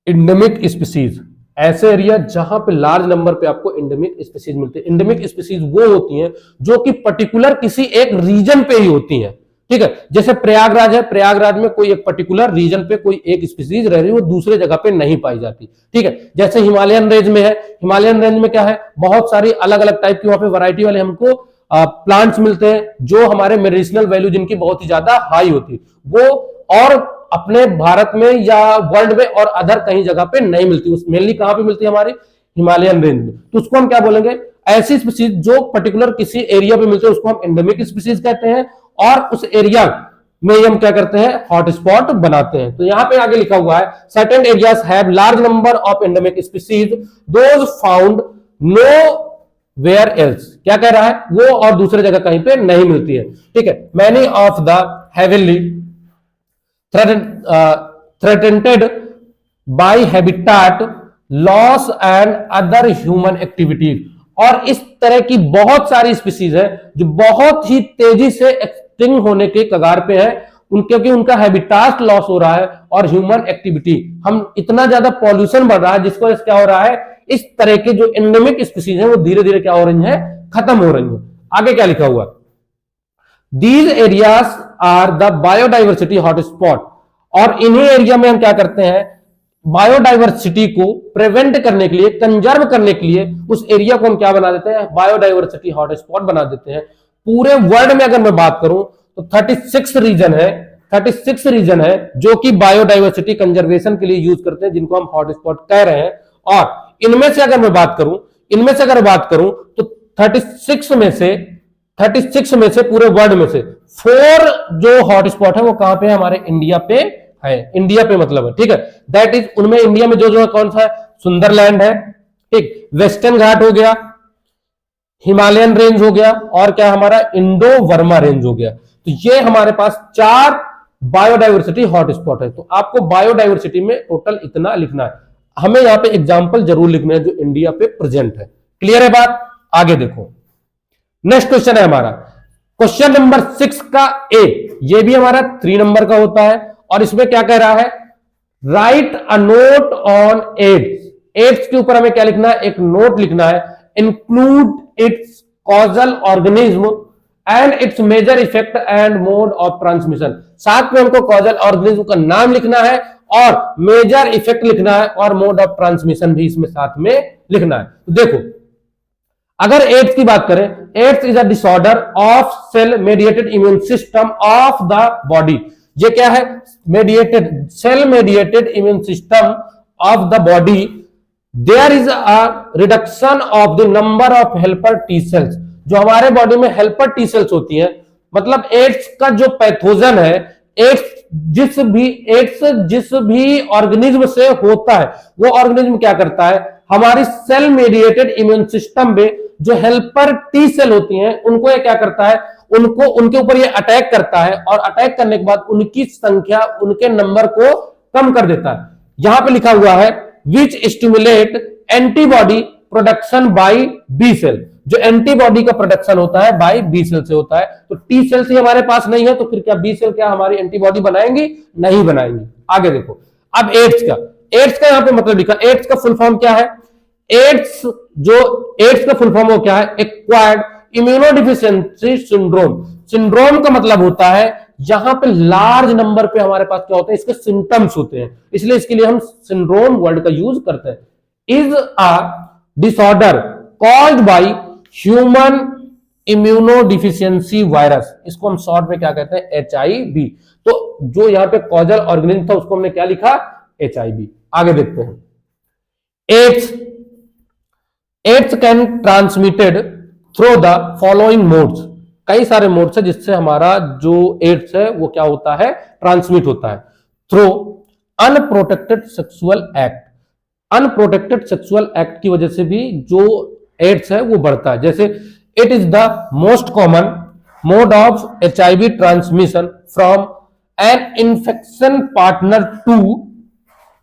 endemic species. ऐसे एरिया जहां पे लार्ज नंबर पे आपको एंडेमिक स्पीसीज मिलते हैं। एंडेमिक स्पीसीज वो होती हैं जो कि पर्टिकुलर किसी एक रीजन पे ही होती हैं, ठीक है। जैसे प्रयागराज है, प्रयागराज में कोई एक पर्टिकुलर रीजन पे कोई एक स्पीसीज रह रही है, वो दूसरे जगह पे नहीं पाई जाती, ठीक है। जैसे हिमालयन रेंज में है, हिमालयन रेंज में क्या है, बहुत सारी अलग अलग टाइप की वहां पे वैरायटी वाले हमको प्लांट्स मिलते हैं जो हमारे मेडिसिनल वैल्यू जिनकी बहुत ही ज्यादा हाई होती है, वो और अपने भारत में या वर्ल्ड में और अदर कहीं जगह पे नहीं मिलती। मेनली कहां पे मिलती है, हमारी हिमालयन रेंज में। तो उसको हम क्या बोलेंगे, ऐसी स्पीसीज जो पर्टिकुलर किसी एरिया पे मिलते हैं उसको हम एंडेमिक स्पीसीज कहते हैं, और उस एरिया में हम क्या करते हैं, हॉटस्पॉट बनाते हैं। तो यहां पे आगे लिखा हुआ है certain areas have large number of endemic species those found nowhere else. क्या कह रहा है, वो और दूसरे जगह कहीं पे नहीं मिलती है, ठीक है। Many of the heavily threatened by habitat loss and other human activities. और इस तरह की बहुत सारी स्पीसीज है जो बहुत ही तेजी से एक्सटिंक्ट होने के कगार पे है, क्योंकि उनका हैबिटाट लॉस हो रहा है और ह्यूमन एक्टिविटी, हम इतना ज्यादा पॉल्यूशन बढ़ रहा है जिसको वजह से क्या हो रहा है, इस तरह के जो एंडेमिक स्पीसीज है वो धीरे धीरे क्या हो रही है, खत्म हो रही है। आगे क्या लिखा हुआ, these areas are the biodiversity hotspot. और इन्हीं एरिया में हम क्या करते हैं, बायोडाइवर्सिटी को प्रिवेंट करने के लिए, कंजर्व करने के लिए उस एरिया को हम क्या बना देते हैं, बायोडाइवर्सिटी हॉटस्पॉट बना देते हैं। पूरे वर्ल्ड में अगर मैं बात करूं तो 36 रीजन है जो कि बायोडाइवर्सिटी कंजर्वेशन के लिए यूज करते हैं, जिनको हम हॉटस्पॉट कह रहे हैं। और इनमें से अगर मैं बात करूं तो 36 में से पूरे वर्ल्ड में से 4 जो हॉटस्पॉट है वो कहां पे है, हमारे इंडिया पे है। इंडिया पे मतलब है, ठीक है। दैट इज, उनमें इंडिया में जो है कौन सा है, सुंदरलैंड है, ठीक, वेस्टर्न घाट हो गया, हिमालयन रेंज हो गया, और क्या हमारा इंडो वर्मा रेंज हो गया। तो ये हमारे पास 4 बायोडाइवर्सिटी हॉटस्पॉट है। तो आपको बायोडाइवर्सिटी में टोटल इतना लिखना है, हमें यहां पे एग्जांपल जरूर लिखना है जो इंडिया पे प्रेजेंट है। क्लियर है बात? आगे देखो नेक्स्ट क्वेश्चन है हमारा क्वेश्चन नंबर 6 का ए। ये भी हमारा 3 नंबर का होता है, और इसमें क्या कह रहा है, write a note on AIDS. AIDS के ऊपर हमें क्या लिखना है, एक नोट लिखना है। Include its causal organism and its major effect and mode of transmission. साथ में हमको कॉजल ऑर्गेनिज्म का नाम लिखना है और मेजर इफेक्ट लिखना है, और मोड ऑफ ट्रांसमिशन भी इसमें साथ में लिखना है। तो देखो अगर एड्स की बात करें, AIDS is a disorder of cell mediated immune system of the body. ये क्या है, cell mediated immune system of the body. There is a reduction of the number of helper T cells. जो हमारे body में helper T sales होती है, मतलब ads का जो पैथोजन है, एड्स जिस भी ऑर्गेनिज्म से होता है, वो ऑर्गेनिज्म क्या करता है, हमारी सेल मेडिएटेड इम्यून सिस्टम में जो हेल्पर टी सेल होती हैं उनको ये क्या करता है, उनके ऊपर ये अटैक करता है, और अटैक करने के बाद उनकी संख्या, उनके नंबर को कम कर देता है। यहां पे लिखा हुआ है which stimulate antibody production by B cell. जो एंटीबॉडी का प्रोडक्शन होता है बाय बी सेल से होता है। तो टी सेल से हमारे पास नहीं है, तो फिर क्या बी सेल क्या हमारी एंटीबॉडी बनाएंगी, नहीं बनाएंगी। आगे देखो अब एड्स का यहां पे मतलब लिखा, एड्स का फुल फॉर्म क्या है, एड्स, जो एड्स का फुल फॉर्म वो क्या है, एक्वायर्ड इम्यूनोडिफिशियंसी सिंड्रोम। सिंड्रोम का मतलब होता है यहां पे लार्ज नंबर पे हमारे पास क्या होते हैं, इसके सिम्टम्स होते हैं, इसलिए इसके लिए हम सिंड्रोम वर्ड का यूज करते हैं। Is a disorder called by human immunodeficiency virus, इसको हम शॉर्ट में क्या कहते हैं, HIV। तो जो यहां पे कॉजल ऑर्गेनिज्म था उसको हमने क्या लिखा, HIV। आगे देखते हैं, AIDS. AIDS can transmitted through the following modes, कई सारे मोड्स है जिससे हमारा जो एड्स है वो क्या होता है, ट्रांसमिट होता है। Through unprotected sexual act, unprotected sexual act की वजह से भी जो एड्स है वो बढ़ता है। जैसे it is the most common mode of HIV transmission from an infection partner to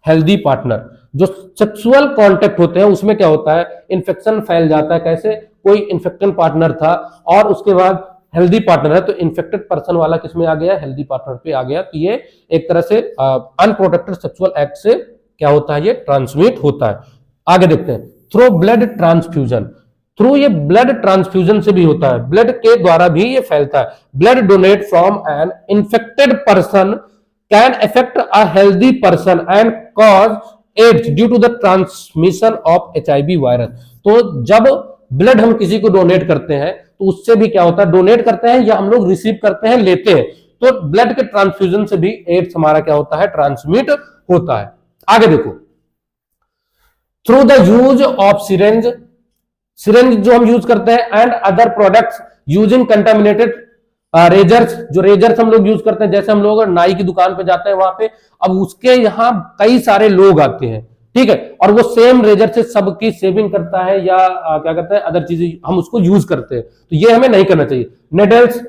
healthy partner. जो सेक्सुअल कांटेक्ट होते हैं उसमें क्या होता है, इन्फेक्शन फैल जाता है। कैसे, कोई इन्फेक्टेड पार्टनर था और उसके बाद हेल्दी पार्टनर है, तो इन्फेक्टेड पर्सन वाला किसमें आ गया, हेल्दी पार्टनर पे आ गया। तो ये एक तरह से अनप्रोटेक्टेड सेक्सुअल एक्ट से क्या होता है, ये ट्रांसमिट होता है। आगे देखते हैं, थ्रू ब्लड ट्रांसफ्यूजन, थ्रू ये ब्लड ट्रांसफ्यूजन से भी होता है, ब्लड के द्वारा भी ये फैलता है। Blood donate from an infected person can affect a healthy person and cause AIDS due to the transmission of HIV virus. तो जब ब्लड हम किसी को डोनेट करते हैं तो उससे भी क्या होता है, डोनेट करते हैं या हम लोग रिसीव करते हैं, लेते हैं, तो ब्लड के ट्रांसफ्यूजन से भी एड्स हमारा क्या होता है, ट्रांसमिट होता है। आगे देखो, through the use of syringe, syringe जो हम यूज करते हैं, and other products using contaminated razors, जो रेजर्स हम लोग यूज करते हैं, जैसे हम लोग नाई की दुकान पे जाते हैं वहां पे, अब उसके यहाँ कई सारे लोग आते हैं, ठीक है, और वो सेम रेजर से सबकी सेविंग करता है या क्या करता है, अदर चीजें हम उसको यूज करते हैं, तो ये हमें नहीं करना चाहिए। नेडल्स,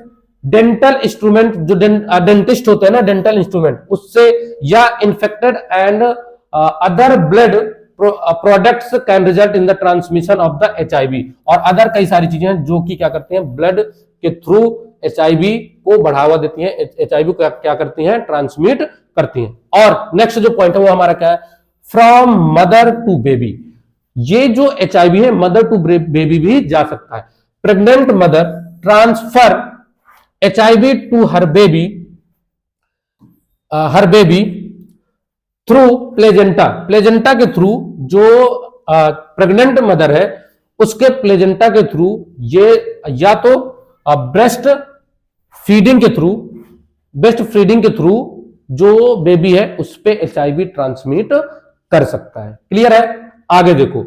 डेंटल इंस्ट्रूमेंट, जो डेंटिस्ट होते हैं ना, डेंटल इंस्ट्रूमेंट, उससे या infected and other blood products can result in the transmission of the HIV, और अदर कई सारी चीजें हैं जो कि क्या करते हैं, ब्लड के थ्रू HIV को बढ़ावा देती हैं, HIV को क्या करती हैं, ट्रांसमिट करती हैं। और नेक्स्ट जो पॉइंट है वो हमारा क्या है, फ्रॉम मदर टू बेबी, ये जो HIV है मदर टू बेबी भी जा सकता है। Pregnant mother transfer HIV to her baby through placenta, placenta के थ्रू, जो प्रेग्नेंट मदर है उसके प्लेजेंटा के थ्रू, ये या तो ब्रेस्ट फीडिंग के थ्रू जो बेबी है उस पे HIV ट्रांसमिट कर सकता है। क्लियर है? आगे देखो,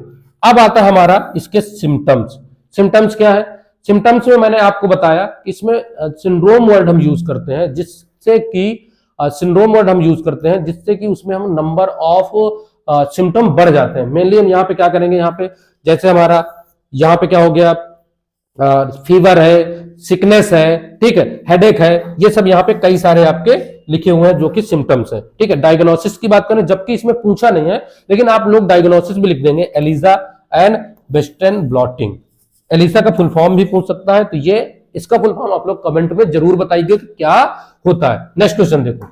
अब आता है हमारा इसके सिम्टम्स। सिम्टम्स क्या है? सिम्टम्स में मैंने आपको बताया, इसमें सिंड्रोम वर्ड हम यूज करते हैं, जिससे कि उसमें हम नंबर ऑफ सिम्टम बढ़ जाते हैं। मेनली हम यहाँ पे क्या करेंगे, यहाँ पे जैसे हमारा यहाँ पे क्या हो गया, फीवर है, सिकनेस है, ठीक है, हेडेक है, ये सब यहाँ पे कई सारे आपके लिखे हुए हैं जो कि सिम्टम्स है, ठीक है। डायग्नोसिस की बात करें, जबकि इसमें पूछा नहीं है, लेकिन आप लोग डायग्नोसिस भी लिख देंगे, ELISA and western blotting. ELISA का फुल फॉर्म भी पूछ सकता है, तो ये इसका फुल फॉर्म आप लोग कमेंट में जरूर बताइए कि क्या होता है। नेक्स्ट क्वेश्चन देखो,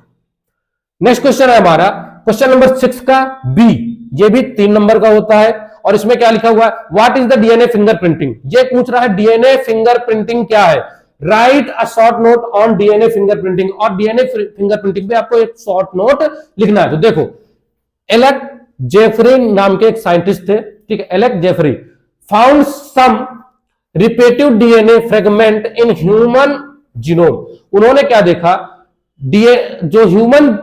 नेक्स्ट क्वेश्चन है हमारा क्वेश्चन नंबर 6 का बी, ये भी 3 नंबर का होता है, और इसमें क्या लिखा हुआ है, what is the DNA fingerprinting. ये पूछ रहा है DNA फिंगरप्रिंटिंग क्या है। Write a short note on DNA fingerprinting, और DNA फिंगरप्रिंटिंग पे आपको एक शॉर्ट नोट लिखना है। तो देखो, एलेक जेफरी नाम के एक साइंटिस्ट थे, ठीक है, Alec Jeffrey found some repetitive DNA fragment in human genome. उन्होंने क्या देखा, जो ह्यूमन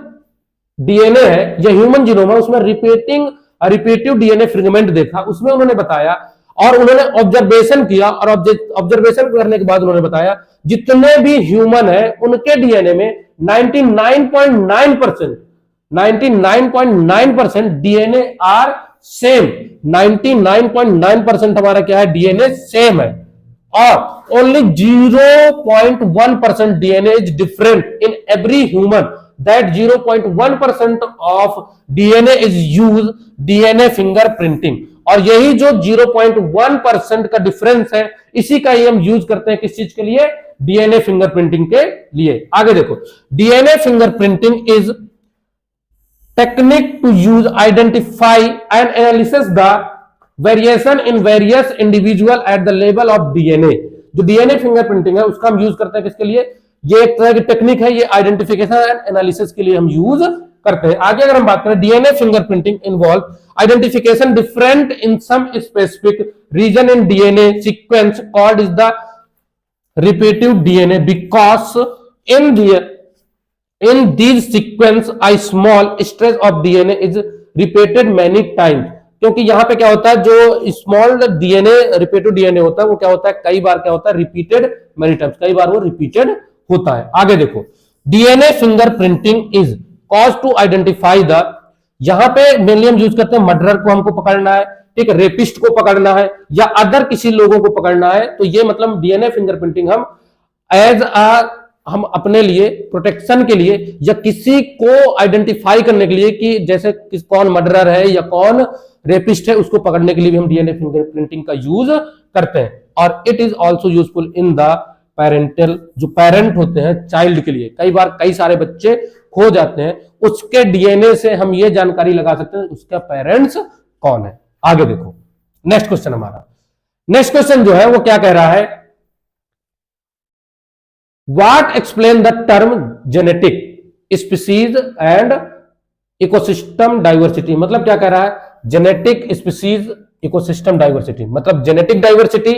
DNA है या ह्यूमन जीनोम है, उसमें रिपीटिव DNA फ्रेगमेंट देखा। उसमें उन्होंने बताया, और उन्होंने ऑब्जर्वेशन किया, और ऑब्जर्वेशन करने के बाद उन्होंने बताया जितने भी ह्यूमन है उनके DNA में 99.9% DNA आर सेम। 99.9% हमारा क्या है, DNA सेम है, और only 0.1% DNA is different in every human. That 0.1% of DNA is used DNA fingerprinting, और यही जो 0.1% का डिफरेंस है, इसी का ही हम यूज करते हैं किस चीज के लिए, DNA फिंगरप्रिंटिंग के लिए। आगे देखो, DNA fingerprinting is technique to use identify and analysis the variation in various individual at the level of DNA. जो डीएनए फिंगरप्रिंटिंग है उसका हम यूज करते हैं किसके लिए? ये एक तरह की टेक्निक है, ये आइडेंटिफिकेशन एंड एनालिसिस के लिए हम यूज करते हैं। आगे अगर हम बात करें, DNA fingerprinting involve identification different in some specific region in DNA sequence called is the repetitive DNA because in these sequence a small stretch of DNA is repeated many times। क्योंकि यहां पे क्या होता है, जो स्मॉल डीएनए रिपीटेड डीएनए होता है वो क्या होता है, कई बार क्या होता है, रिपीटेड मेनी टाइम्स, कई बार वो रिपीटेड होता है। आगे देखो, DNA fingerprinting is cause to identify the, यहां पे मेनली हम यूज करते हैं मर्डरर को हमको पकड़ना है, ठीक है, रेपिस्ट को पकड़ना है या अदर किसी लोगों को पकड़ना है, तो ये मतलब डीएनए फिंगरप्रिंटिंग हम एज हम अपने लिए प्रोटेक्शन के लिए या किसी को आइडेंटिफाई करने के लिए कि जैसे कौन मर्डरर है या कौन रेपिस्ट है उसको पकड़ने के लिए भी हम डीएनए फिंगरप्रिंटिंग का यूज करते हैं। और it is also useful in the parental, जो पेरेंट होते हैं चाइल्ड के लिए, कई बार कई सारे बच्चे खो जाते हैं, उसके डीएनए से हम ये जानकारी लगा सकते हैं उसका पेरेंट्स कौन है। आगे देखो नेक्स्ट क्वेश्चन, हमारा नेक्स्ट क्वेश्चन जो है वो क्या कह रहा है, What explain the term genetic species and ecosystem diversity? मतलब क्या कह रहा है, जेनेटिक स्पीसीज इकोसिस्टम डाइवर्सिटी, मतलब genetic diversity,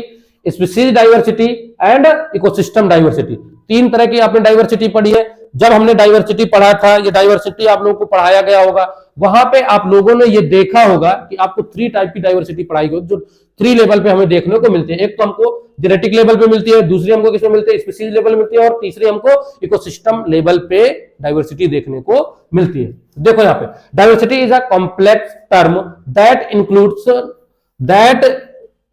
species diversity and ecosystem diversity. तीन तरह की आपने डाइवर्सिटी पढ़ी है। जब हमने डाइवर्सिटी पढ़ा था, ये डाइवर्सिटी आप लोगों को पढ़ाया गया होगा, वहां पे आप लोगों ने ये देखा होगा कि आपको 3 टाइप की डाइवर्सिटी पढ़ाई गई जो 3 लेवल पे हमें देखने को मिलती है। एक तो हमको जेनेटिक लेवल पे मिलती है, दूसरी हमको किसमें मिलती है, स्पीसीज लेवल मिलती है, और तीसरी हमको इकोसिस्टम लेवल पे डाइवर्सिटी देखने को मिलती है। देखो यहाँ पे diversity is a complex term that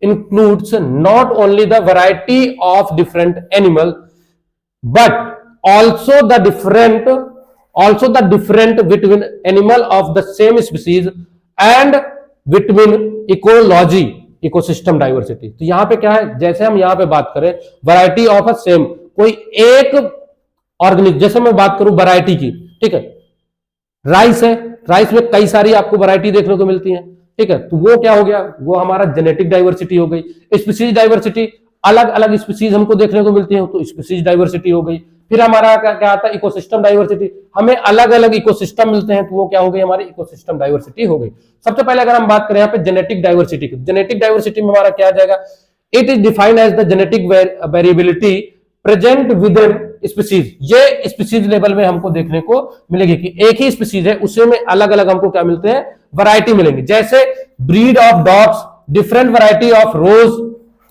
includes not only the variety of different animals but also the different between animal of the same species and between ecology ecosystem diversity. तो यहां पे क्या है, जैसे हम यहां पे बात करें वैरायटी ऑफ अ सेम, कोई एक ऑर्गेनिज्म, जैसे मैं बात करूं वैरायटी की, ठीक है, राइस है, राइस में कई सारी आपको वैरायटी देखने को मिलती है, ठीक है, तो वो क्या हो गया, वो हमारा जेनेटिक डाइवर्सिटी हो गई। स्पीसीज डाइवर्सिटी, अलग अलग स्पीसीज हमको देखने को मिलती है तो स्पीसीज डाइवर्सिटी हो गई। फिर हमारा क्या आता है, इकोसिस्टम डाइवर्सिटी, हमें अलग अलग इकोसिस्टम मिलते हैं तो वो क्या हो गई, हमारी इकोसिस्टम डाइवर्सिटी हो गई। सबसे पहले अगर हम बात करें यहाँ पे जेनेटिक डाइवर्सिटी की, जेनेटिक डाइवर्सिटी में हमारा क्या आ जाएगा, it is defined as the genetic variability present within species. ये स्पीसीज लेवल में हमको देखने को मिलेगी कि एक ही स्पीसीज है उसे में अलग अलग हमको क्या मिलते हैं, वैरायटी मिलेंगी। जैसे breed of dogs, different variety of rose,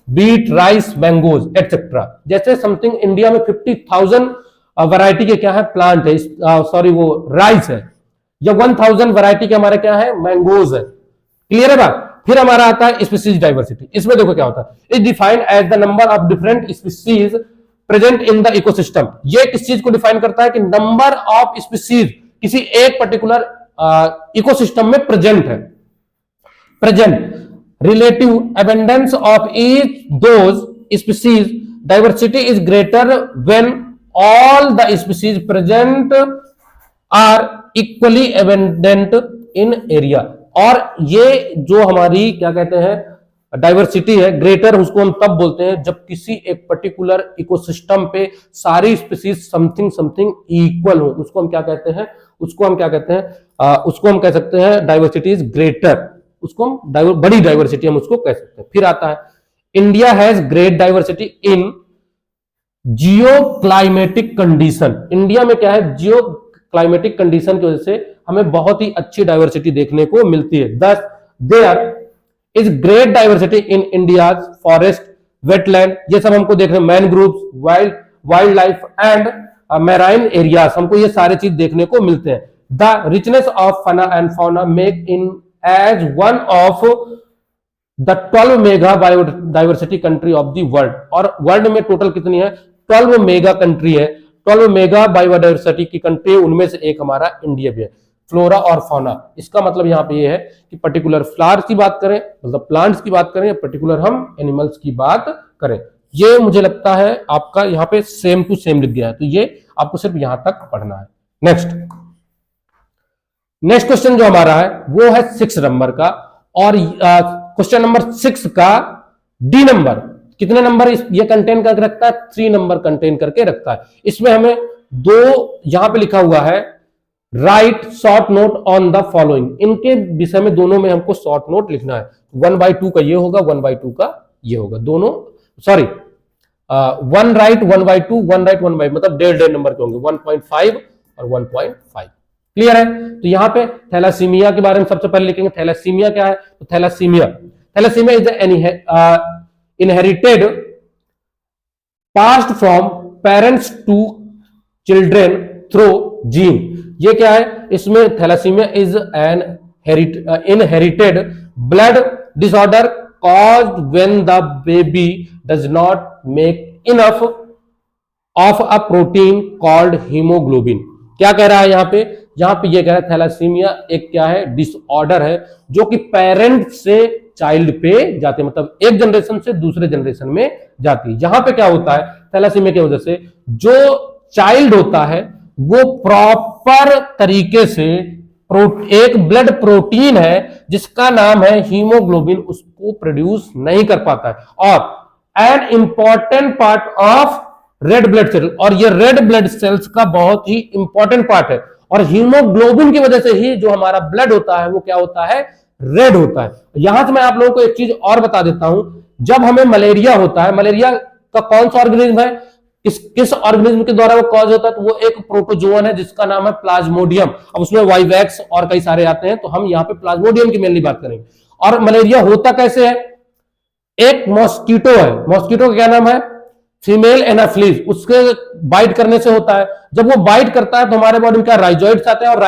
beet, rice, mangoes etcetera. जैसे समथिंग इंडिया में 50,000 वैरायटी के क्या है, प्लांट है, सॉरी वो राइस है, या 1000 वैरायटी के हमारे क्या है, मैंगोज है। क्लियर है बात। फिर हमारा आता है स्पीसीज डाइवर्सिटी। इसमें देखो क्या होता है, is defined as the number of different species present in the ecosystem. ये किस चीज को डिफाइन करता है कि नंबर ऑफ स्पीसीज किसी एक पर्टिकुलर इकोसिस्टम में प्रेजेंट है। Present relative abundance of each those species diversity is greater when all the species present are equally abundant in area। और ये जो हमारी क्या कहते हैं डाइवर्सिटी है, ग्रेटर उसको हम तब बोलते हैं जब किसी एक पर्टिकुलर इकोसिस्टम पे सारी स्पीसीज समथिंग समथिंग इक्वल हो, उसको हम क्या कहते हैं, उसको हम क्या कहते हैं, उसको हम कह सकते हैं डाइवर्सिटी इज ग्रेटर, उसको हम बड़ी डाइवर्सिटी हम उसको कह सकते हैं। फिर आता है India has great diversity in Jio climatic condition. India में क्या है, जियो क्लाइमेटिक कंडीशन की वजह से हमें बहुत ही अच्छी डाइवर्सिटी देखने को मिलती है। Thus there is great diversity in India forest, wetland, ये सब हमको देखने, mangroves, wildlife and marine areas, हमको ये सारे चीज देखने को मिलते हैं। The richness of flora and fauna make in as one of the 12 mega biodiversity country of the world. और वर्ल्ड में टोटल कितनी है, 12 मेगा कंट्री है, 12 मेगा बायोडाइवर्सिटी की कंट्री, उनमें से एक हमारा इंडिया भी है। फ्लोरा और फौना, इसका मतलब यहाँ पे ये है कि पर्टिकुलर फ्लावर्स की बात करें, मतलब प्लांट्स की बात करें, या पर्टिकुलर हम एनिमल्स की बात करें। ये मुझे लगता है आपका यहाँ पे सेम टू सेम लिख गया है, तो ये आपको सिर्फ यहां तक पढ़ना है। नेक्स्ट क्वेश्चन जो हमारा है वो है 6 नंबर का, और क्वेश्चन नंबर 6 का डी नंबर कितने नंबर ये कंटेन करके रखता है? 3 नंबर कंटेन करके रखता है। इसमें हमें दो यहां पे लिखा हुआ है right short note on the following, इनके विषय में दोनों में हमको शॉर्ट नोट लिखना है। 1/2 का ये होगा, 1/2 का ये होगा, दोनों सॉरी 1 राइट 1/2, 1 राइट 1/2 मतलब 1.5 नंबर के होंगे, 1.5 और 1.5। क्लियर है? तो यहां पे थैलासीमिया के बारे में सबसे पहले लिखेंगे। थैलासीमिया क्या है? तो thalassemia is inherited passed from parents to children through gene. ये क्या है? इसमें thalassemia is an inherited blood disorder caused when the baby does not make enough of a protein called hemoglobin। क्या कह रहा है यहां पे? यहां पे ये कह रहा है थैलासीमिया एक क्या है? डिसऑर्डर है जो कि पेरेंट से चाइल्ड पे जाते हैं, मतलब एक जनरेशन से दूसरे जनरेशन में जाती है। यहां पे क्या होता है? थैलासीमिया की वजह से जो चाइल्ड होता है वो प्रॉपर तरीके से एक ब्लड प्रोटीन है जिसका नाम है हीमोग्लोबिन, उसको प्रोड्यूस नहीं कर पाता है। और an important part of red blood cell, और ये रेड ब्लड सेल्स का बहुत ही इंपॉर्टेंट पार्ट है। और हीमोग्लोबिन की वजह से ही जो हमारा ब्लड होता है वो क्या होता है? रेड होता है। यहां से मैं आप लोगों को एक चीज और बता देता हूं, जब हमें मलेरिया होता है, मलेरिया का कौन सा ऑर्गेनिज्म है, किस ऑर्गेनिज्म के द्वारा वो कॉज होता है? तो वो एक प्रोटोजोअन है जिसका नाम है प्लाज्मोडियम। अब उसमें वाइवैक्स और कई सारे आते हैं, तो हम यहाँ पे प्लाज्मोडियम की मेनली बात करेंगे। और मलेरिया होता कैसे है? एक मॉस्किटो है, मॉस्किटो का क्या नाम है? फीमेल एनाफ्लिस, उसके बाइट करने से होता है। जब वो बाइट करता है तो हमारे बॉडी में क्या राइजोइड्स आते हैं, और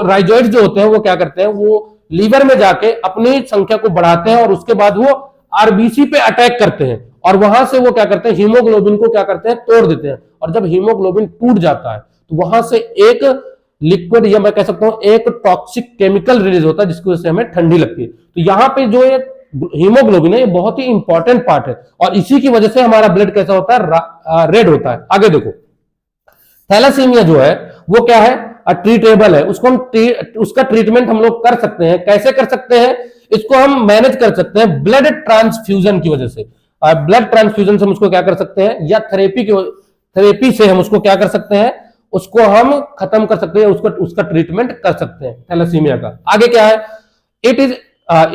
राइजोइड्स जो होते हैं वो क्या करते हैं? वो लीवर में जाके अपनी संख्या को बढ़ाते हैं और उसके बाद वो आरबीसी पे अटैक करते हैं, और वहां से वो क्या करते हैं? हीमोग्लोबिन को क्या करते हैं? तोड़ देते हैं। और जब हीमोग्लोबिन टूट जाता है तो वहां से एक लिक्विड, या मैं कह सकता हूं एक टॉक्सिक केमिकल रिलीज होता है जिसकी वजह से हमें ठंडी लगती है। तो यहां पे जो ये हीमोग्लोबिन है ये बहुत ही इंपॉर्टेंट पार्ट है, और इसी की वजह से हमारा ब्लड कैसा होता है? रेड होता है। आगे देखो, थैलासीमिया जो है वो क्या है? ट्रीटेबल है। उसको हम उसका ट्रीटमेंट हम लोग कर सकते हैं। कैसे कर सकते हैं? इसको हम मैनेज कर सकते हैं ब्लड ट्रांसफ्यूजन की वजह से। ब्लड ट्रांसफ्यूजन से हम उसको क्या कर सकते हैं? या थेरेपी से हम उसको क्या कर सकते हैं? उसको हम खत्म कर सकते हैं, उसका ट्रीटमेंट कर सकते हैं थैलासीमिया का। आगे क्या है? It is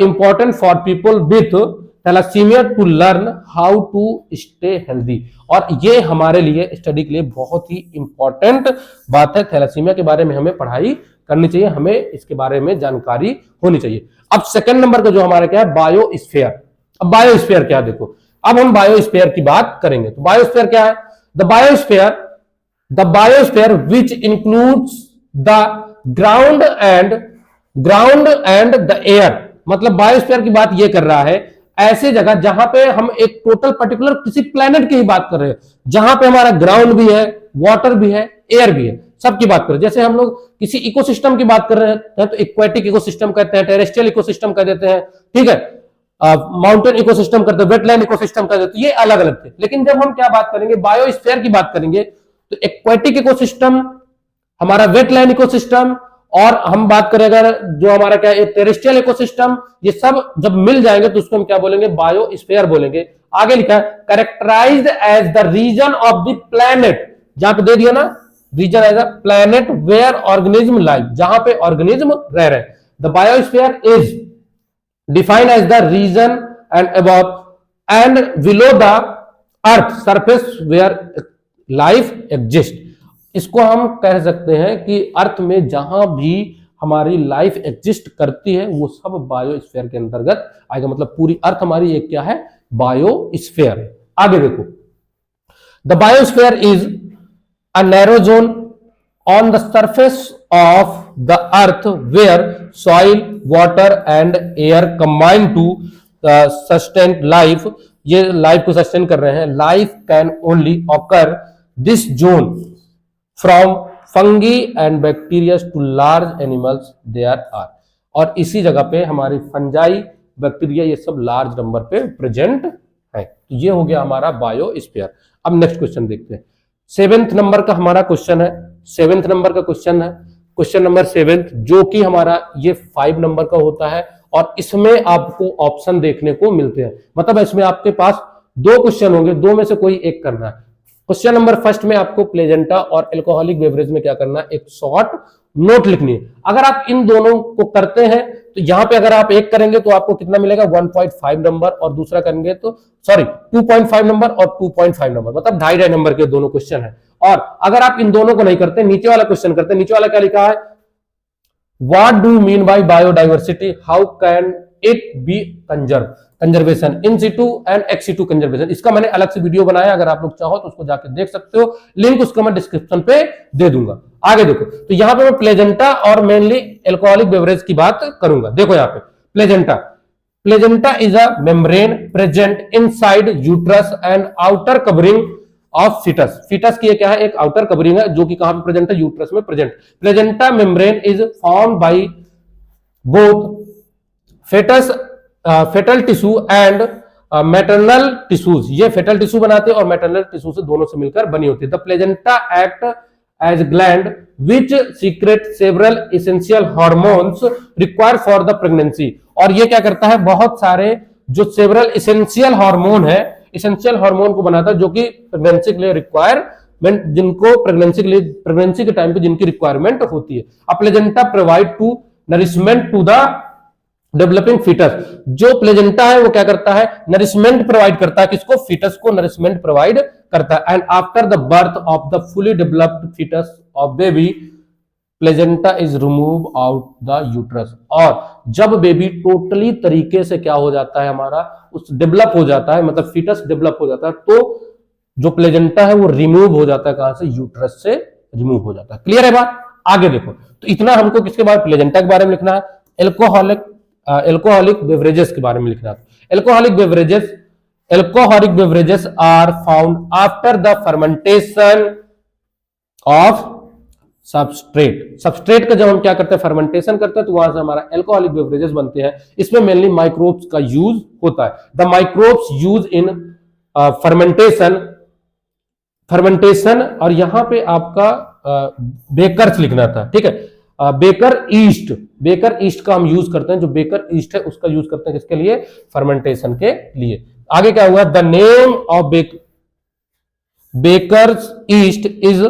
important for people with thalassemia to learn how to stay healthy. और ये हमारे लिए स्टडी के लिए बहुत ही इंपॉर्टेंट बात है। थैलासीमिया के बारे में हमें पढ़ाई करनी चाहिए, हमें इसके बारे में जानकारी होनी चाहिए। अब सेकंड नंबर का जो हमारा क्या है? बायोस्फीयर। अब बायोस्फीयर क्या? देखो, अब हम बायोस्फीयर की बात करेंगे। तो बायोस्फीयर क्या है? The biosphere which includes the ground and the air. मतलब बायोस्फीयर की बात ये कर रहा है ऐसे जगह जहां पे हम एक टोटल पर्टिकुलर किसी प्लेनेट की ही बात कर रहे हैं, जहां पे हमारा ग्राउंड भी है, वाटर भी है, एयर भी है, सबकी बात करें। जैसे हम लोग किसी इकोसिस्टम की बात कर रहे हैं तो एक्वेटिक इकोसिस्टम कहते हैं, टेरेस्ट्रियल इकोसिस्टम कह देते हैं, ठीक है, माउंटेन इकोसिस्टम करते हैं, वेटलैंड इकोसिस्टम कर देते हैं, ये अलग अलग थे। लेकिन जब हम क्या बात करेंगे? बायोस्फीयर की बात करेंगे तो एक्वेटिक इकोसिस्टम, हमारा वेटलैंड इकोसिस्टम, और हम बात करें अगर जो हमारा क्या है टेरेस्ट्रियल इकोसिस्टम, ये सब जब मिल जाएंगे तो उसको हम क्या बोलेंगे? बायोस्फीयर बोलेंगे। आगे लिखा है characterized as the region of the planet, जहां पे दे दिया ना region as a planet where organism live, जहां पे ऑर्गेनिज्म रह रहे हैं। The biosphere is defined as the region and above and below the earth surface where life exist. इसको हम कह सकते हैं कि अर्थ में जहां भी हमारी लाइफ एग्जिस्ट करती है वो सब बायोस्फीयर के अंतर्गत आएगा। मतलब पूरी अर्थ हमारी एक क्या है? बायोस्फीयर है। आगे देखो, the biosphere is a narrow zone on the surface of the earth where soil, water and air combine to sustain life. ये लाइफ को सस्टेन कर रहे हैं। Life can only occur this zone from fungi and bacteria to large animals there are. और इसी जगह पे हमारी फंजाई, बैक्टीरिया, ये सब लार्ज नंबर पे प्रेजेंट है। तो ये हो गया हमारा बायोस्फीयर। अब नेक्स्ट क्वेश्चन देखते हैं। 7th नंबर का हमारा क्वेश्चन है। 7th नंबर का क्वेश्चन है, क्वेश्चन नंबर 7, जो कि हमारा ये 5 नंबर का होता है और इसमें आपको ऑप्शन देखने को मिलते हैं। मतलब इसमें आपके पास 2 क्वेश्चन होंगे, 2 में से कोई एक करना है। क्वेश्चन नंबर फर्स्ट में आपको प्लेजेंटा और एल्कोहलिक बेवरेज में क्या करना है, एक शॉर्ट नोट लिखनी है। अगर आप इन दोनों को करते हैं तो यहां पे अगर आप एक करेंगे तो आपको कितना मिलेगा, 1.5 नंबर, और दूसरा करेंगे तो 2.5 नंबर और 2.5 नंबर, मतलब 2.5 नंबर के दोनों क्वेश्चन है। और अगर आप इन दोनों को नहीं करते, नीचे वाला क्वेश्चन करते, नीचे वाला क्या लिखा है, what do you mean bye biodiversity, how can it B conservation in Situ and ex situ conservation. इसका मैंने अलग से वीडियो बनाया, अगर आप लोग चाहो तो उसको जाके देख सकते हो, लिंक उसका मैं डिस्क्रिप्शन पे दे दूंगा। आगे देखो, तो यहां पे मैं प्लेजेंटा और मेनली एल्कोहलिक बेवरेज की बात करूंगा। देखो यहां पे placenta is a membrane present inside uterus and outer covering of foetus. Foetus की क्या है, एक आउटर कवरिंग है जो कि कहां पे प्रेजेंट है, यूट्रस में present. Placenta membrane is formed by both foetal tissue and maternal tissues. ये फेटल टिश्यू बनाते हैं और मैटरनल टिश्यू से दोनों से मिलकर बनी होती है। The placenta act as gland which secrete several essential hormones required for the pregnancy. और ये क्या करता है, बहुत सारे जो सेवरल एसेंशियल हार्मोन है, एसेंशियल हार्मोन को बनाता है जो कि प्रेगनेंसी के लिए रिक्वायरमेंट, जिनको प्रेगनेंसी के टाइम पे जिनकी रिक्वायरमेंट होती है। A placenta provide to nourishment to the developing foetus. जो प्लेजेंटा है वो क्या करता है, नरिशमेंट प्रोवाइड करता है, किसको, फीटस को नरिशमेंट प्रोवाइड करता है। And after the birth of the fully developed foetus of baby, placenta is remove out the uterus. और जब बेबी टोटली तरीके से क्या हो जाता है, हमारा उस डेवलप हो जाता है, मतलब फीटस डेवलप हो जाता है, तो जो प्लेजेंटा है वो रिमूव हो जाता है, कहां से, यूट्रस से रिमूव हो जाता है। क्लियर है बात? आगे देखो, तो इतना हमको किसके बारे में, प्लेजेंटा के बारे में लिखना है। एल्कोहलिक बेवरेजेस के बारे में लिखना है। Alcoholic beverages are found after the fermentation of substrate का जब हम क्या करते हैं, फर्मेंटेशन करते हैं, तो वहां से हमारा एल्कोहलिक बेवरेजेस बनते हैं। इसमें मेनली माइक्रोब्स का यूज होता है। The microbes use in fermentation, और यहां पे आपका बेकर्स लिखना था, ठीक है। बेकर ईस्ट का हम यूज करते हैं, जो बेकर ईस्ट है उसका यूज करते हैं किसके लिए, फर्मेंटेशन के लिए। आगे क्या हुआ, the name of bakers yeast is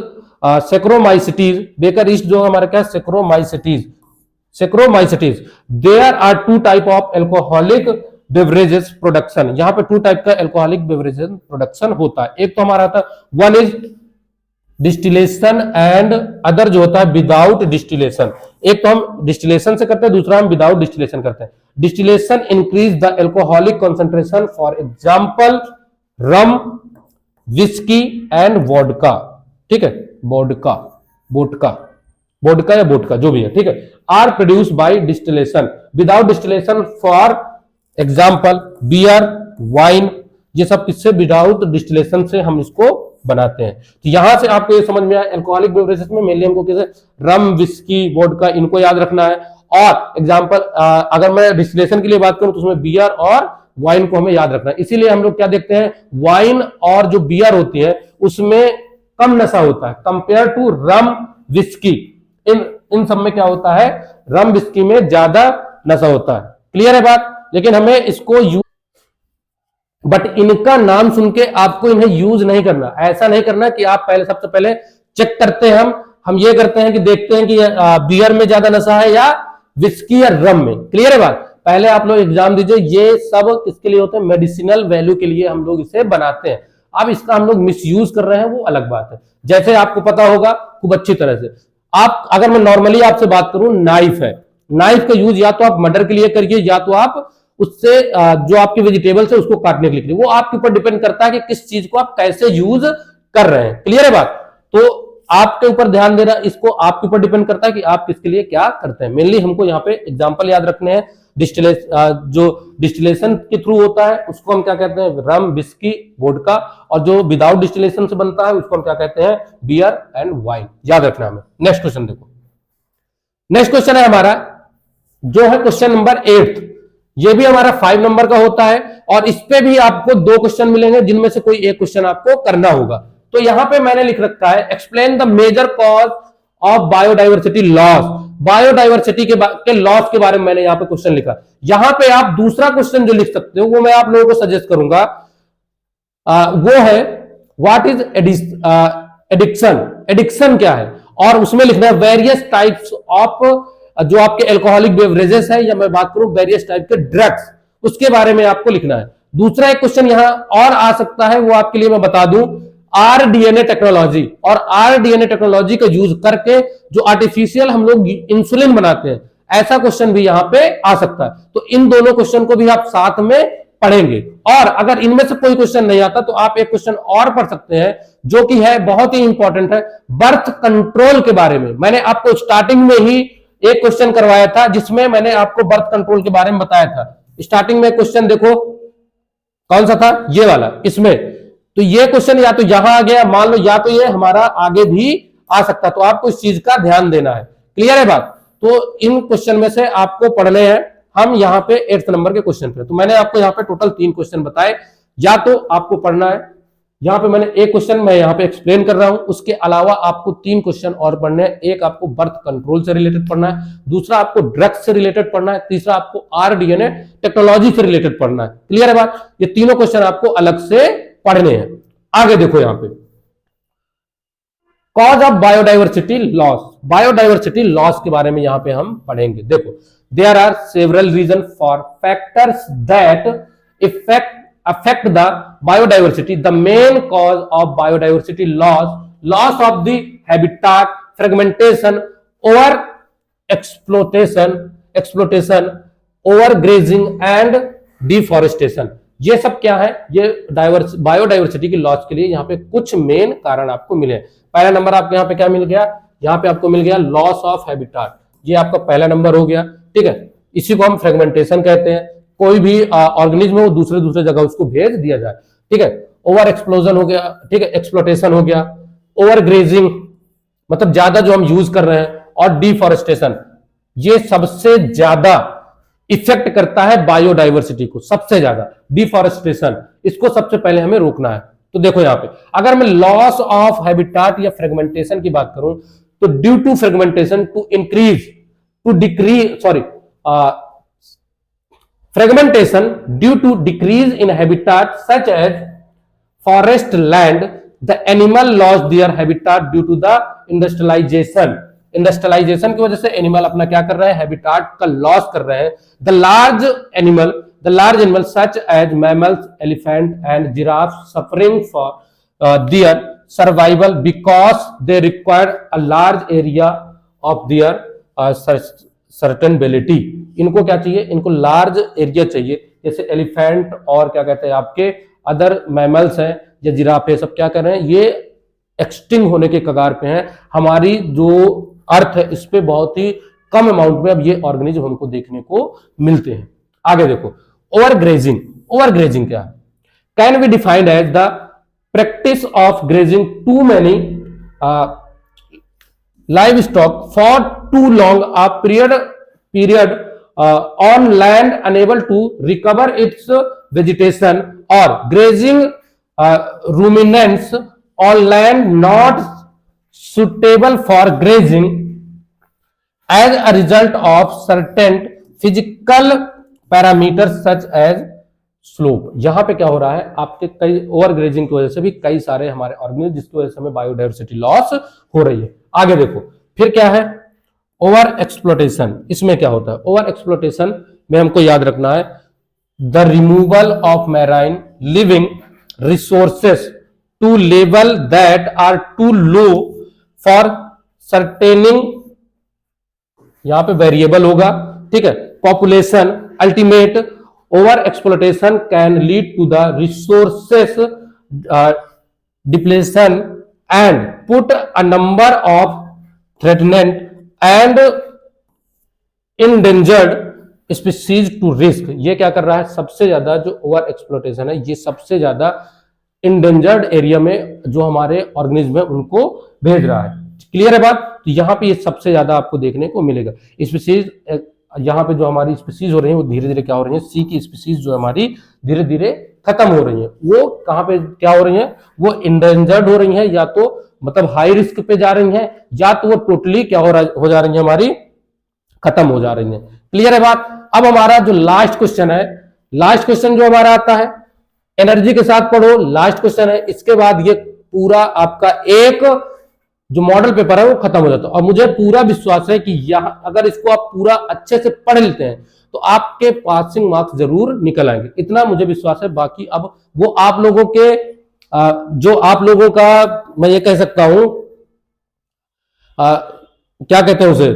saccharomyces. Baker yeast जो हमारा क्या, saccharomyces. There are 2 type of alcoholic beverages production. यहां पे 2 टाइप का एल्कोहलिक बेवरेजेस प्रोडक्शन होता है। एक तो हमारा था, one is distillation and other जो होता है विदाउट डिस्टिलेशन। एक तो हम डिस्टिलेशन से करते हैं, दूसरा हम विदाउट डिस्टिलेशन करते हैं। Distillation increase the alcoholic concentration, for example rum, whisky and vodka, ठीक है, वोडका या वोडका जो भी है, ठीक है, are produce by distillation. Without distillation for example beer, wine, ये सब किससे, विदाउट डिस्टिलेशन से हम इसको बनाते हैं। तो यहां से आपको ये समझ में आया, एल्कोहलिक बेवरेजेस में मेनली हमको कैसे, रम, विस्की, वोडका, इनको याद रखना है। और एग्जांपल अगर मैं डिस्टिलेशन के लिए बात करूं तो उसमें बियर और वाइन को हमें याद रखना है। इसीलिए हम लोग क्या देखते हैं, वाइन और जो बियर होती है उसमें कम नशा होता है कंपेयर टू रम, विस्की। इन सब में क्या होता है, रम, विस्की में ज्यादा नशा होता है। क्लियर है बात? लेकिन हमें इसको बट इनका नाम सुन के आपको इन्हें यूज नहीं करना। ऐसा नहीं करना कि आप सबसे पहले चेक करते हैं, हम ये करते हैं कि देखते हैं कि बियर में ज्यादा नशा है या विस्की या रम में। क्लियर है बात? पहले आप लोग एग्जाम दीजिए। ये सब किसके लिए होते हैं, मेडिसिनल वैल्यू के लिए हम लोग इसे बनाते हैं। अब इसका हम लोग मिसयूज कर रहे हैं, वो अलग बात है। जैसे आपको पता होगा खूब अच्छी तरह से, आप अगर मैं नॉर्मली आपसे बात करूं, नाइफ है, नाइफ का यूज या तो आप मर्डर के लिए करिए या तो आप उससे जो आपके वेजिटेबल्स है उसको काटने के लिए करिए। वो आपके ऊपर डिपेंड करता है कि किस चीज को आप कैसे यूज कर रहे हैं। क्लियर है बात? तो आपके ऊपर ध्यान देना, इसको आपके ऊपर डिपेंड करता है कि आप किसके लिए क्या करते हैं। मेनली हमको यहाँ पे एग्जांपल याद रखने हैं। जो डिस्टिलेशन के थ्रू होता है उसको हम क्या कहते हैं, रम, विस्की, वोडका, और जो विदाउट डिस्टिलेशन से बनता है उसको हम क्या कहते हैं, बियर एंड वाइन। याद रखना हमें। नेक्स्ट क्वेश्चन देखो, नेक्स्ट क्वेश्चन है हमारा जो है क्वेश्चन नंबर 8। ये भी हमारा 5 नंबर का होता है और इस पे भी आपको 2 क्वेश्चन मिलेंगे जिनमें से कोई एक क्वेश्चन आपको करना होगा। तो यहां पे मैंने लिख रखा है, explain the major cause of biodiversity loss. Biodiversity के लॉस के बारे में मैंने यहाँ पे क्वेश्चन लिखा। यहां पे आप दूसरा क्वेश्चन जो लिख सकते हो वो मैं आप लोगों को सजेस्ट करूंगा, वो है व्हाट इज एडिक्शन, एडिक्शन क्या है, और उसमें लिखना है वेरियस टाइप्स ऑफ, जो आपके एल्कोहलिक बेवरेजेस है, या मैं बात करूं वेरियस टाइप के ड्रग्स, उसके बारे में आपको लिखना है। दूसरा एक क्वेश्चन यहां और आ सकता है, वो आपके लिए मैं बता दूं, आरडीएनए टेक्नोलॉजी, और आरडीएनए टेक्नोलॉजी का यूज करके जो आर्टिफिशियल हम लोग इंसुलिन बनाते हैं, ऐसा क्वेश्चन भी यहां पे आ सकता है। तो इन दोनों क्वेश्चन को भी आप साथ में पढ़ेंगे, और अगर इनमें से कोई क्वेश्चन नहीं आता तो आप एक क्वेश्चन और पढ़ सकते हैं जो कि है बहुत ही इंपॉर्टेंट है, बर्थ कंट्रोल के बारे में। मैंने आपको स्टार्टिंग में ही एक क्वेश्चन करवाया था जिसमें मैंने आपको बर्थ कंट्रोल के बारे में बताया था। स्टार्टिंग में क्वेश्चन देखो कौन सा था, ये वाला, इसमें तो ये क्वेश्चन या तो यहां आ गया, मान लो, या तो ये हमारा आगे भी आ सकता, तो आपको इस चीज का ध्यान देना है। क्लियर है बात? तो इन क्वेश्चन में से आपको पढ़ने हैं। हम यहाँ पे 8th नंबर के क्वेश्चन पे, तो मैंने आपको यहाँ पे टोटल 3 क्वेश्चन बताए, या तो आपको पढ़ना है, यहाँ पे मैंने एक क्वेश्चन मैं यहाँ पे एक्सप्लेन कर रहा हूं, उसके अलावा आपको 3 क्वेश्चन और पढ़ने हैं। एक आपको बर्थ कंट्रोल से रिलेटेड पढ़ना है, दूसरा आपको ड्रग्स से रिलेटेड पढ़ना है, तीसरा आपको आरडीएनए टेक्नोलॉजी से रिलेटेड पढ़ना है। क्लियर है बात? ये तीनों क्वेश्चन आपको अलग से पढ़ने हैं। आगे देखो यहाँ पे cause of biodiversity loss, biodiversity loss के बारे में यहां पे हम पढ़ेंगे। देखो, there are several reason for factors that affect the biodiversity. The main cause of biodiversity loss of the habitat, fragmentation, exploitation, overgrazing and deforestation. ये सब क्या है? ये बायोडाइवर्सिटी की लॉस के लिए यहाँ पे कुछ मेन कारण आपको मिले। पहला नंबर आपको यहाँ पे क्या मिल गया? यहाँ पे आपको मिल गया लॉस ऑफ हैबिटाट, ये आपका पहला नंबर हो गया। ठीक है, इसी को हम फ्रेगमेंटेशन कहते हैं। कोई भी ऑर्गेनिज्म हो दूसरे जगह उसको भेज दिया जाए। ठीक है, ओवर एक्सप्लोजन हो गया, ठीक है, एक्सप्लोटेशन हो गया, ओवर ग्रेजिंग मतलब ज्यादा जो हम यूज कर रहे हैं, और डिफॉरेस्टेशन, ये सबसे ज्यादा इफेक्ट करता है बायोडाइवर्सिटी को, सबसे ज्यादा डिफॉरेस्टेशन, इसको सबसे पहले हमें रोकना है। तो देखो यहाँ पे अगर मैं लॉस ऑफ हैबिटाट या फ्रेगमेंटेशन की बात करूं, तो due to fragmentation to increase to decrease fragmentation due to decrease in habitat such as forest land, the animal lost their habitat due to the industrialization की वजह से एनिमल अपना क्या कर रहे हैं? हैबिटाट का लॉस कर रहे हैं। the large animal such as mammals, elephant and giraffe suffering for their survival because they require a large area of their सर्टेनिबिलिटी। इनको क्या चाहिए? इनको लार्ज एरिया चाहिए। जैसे एलिफेंट और क्या कहते हैं आपके अदर मैमल्स हैं या जिराफ है, सब क्या कर रहे हैं? ये एक्सटिंग होने के कगार पे हैं। हमारी जो अर्थ है इस पे बहुत ही कम अमाउंट में अब ये ऑर्गेनिज्म हमको देखने को मिलते हैं। आगे देखो, ओवरग्रेजिंग। ओवरग्रेजिंग क्या है? Can be defined as the practice of grazing too many livestock for too long a period on land unable to recover its vegetation, or grazing ruminants on land not suitable for grazing as a result of certain physical parameters such as slope. यहां पे क्या हो रहा है? आपके कई over grazing की वजह से भी कई सारे हमारे ऑर्गेनिज्म, जिसकी वजह से हमें बायोडाइवर्सिटी लॉस हो रही है। आगे देखो, फिर क्या है? Over exploitation. इसमें क्या होता है? ओवर एक्सप्लोटेशन में हमको याद रखना है the removal of marine living resources to level that are too low for sustaining, यहां पे वेरिएबल होगा। ठीक है, population. Ultimate over exploitation can lead to the resources depletion and put a number of threatened and endangered species to risk। ये क्या कर रहा है? सबसे ज्यादा जो ओवर एक्सप्लोटेशन है, ये सबसे ज्यादा इंडेंजर्ड एरिया में जो हमारे ऑर्गेनिज्म है उनको भेज रहा है। क्लियर है बात? तो यहाँ पे ये सबसे ज्यादा आपको देखने को मिलेगा। स्पीसीज, यहाँ पे जो हमारी स्पीसीज हो रही है वो धीरे धीरे क्या हो रही है? सी की स्पीसीज जो हमारी धीरे धीरे खत्म हो रही है। वो कहाँ पे क्या हो रही है? वो इंडेंजर्ड हो रही है, या तो मतलब हाई रिस्क पे जा रही है, या तो वो टोटली क्या हो जा रही है? हमारी खत्म हो जा रही हैं। क्लियर है बात। अब हमारा जो लास्ट क्वेश्चन है, लास्ट क्वेश्चन जो हमारा आता है, एनर्जी के साथ पढ़ो, लास्ट क्वेश्चन है, इसके बाद ये पूरा आपका एक जो मॉडल पेपर है वो खत्म हो जाता है। और मुझे पूरा विश्वास है कि यहां अगर इसको आप पूरा अच्छे से पढ़ लेते हैं तो आपके पासिंग मार्क्स जरूर निकल आएंगे, इतना मुझे विश्वास है। बाकी अब वो आप लोगों के जो आप लोगों का मैं ये कह सकता हूं क्या कहते हैं उसे,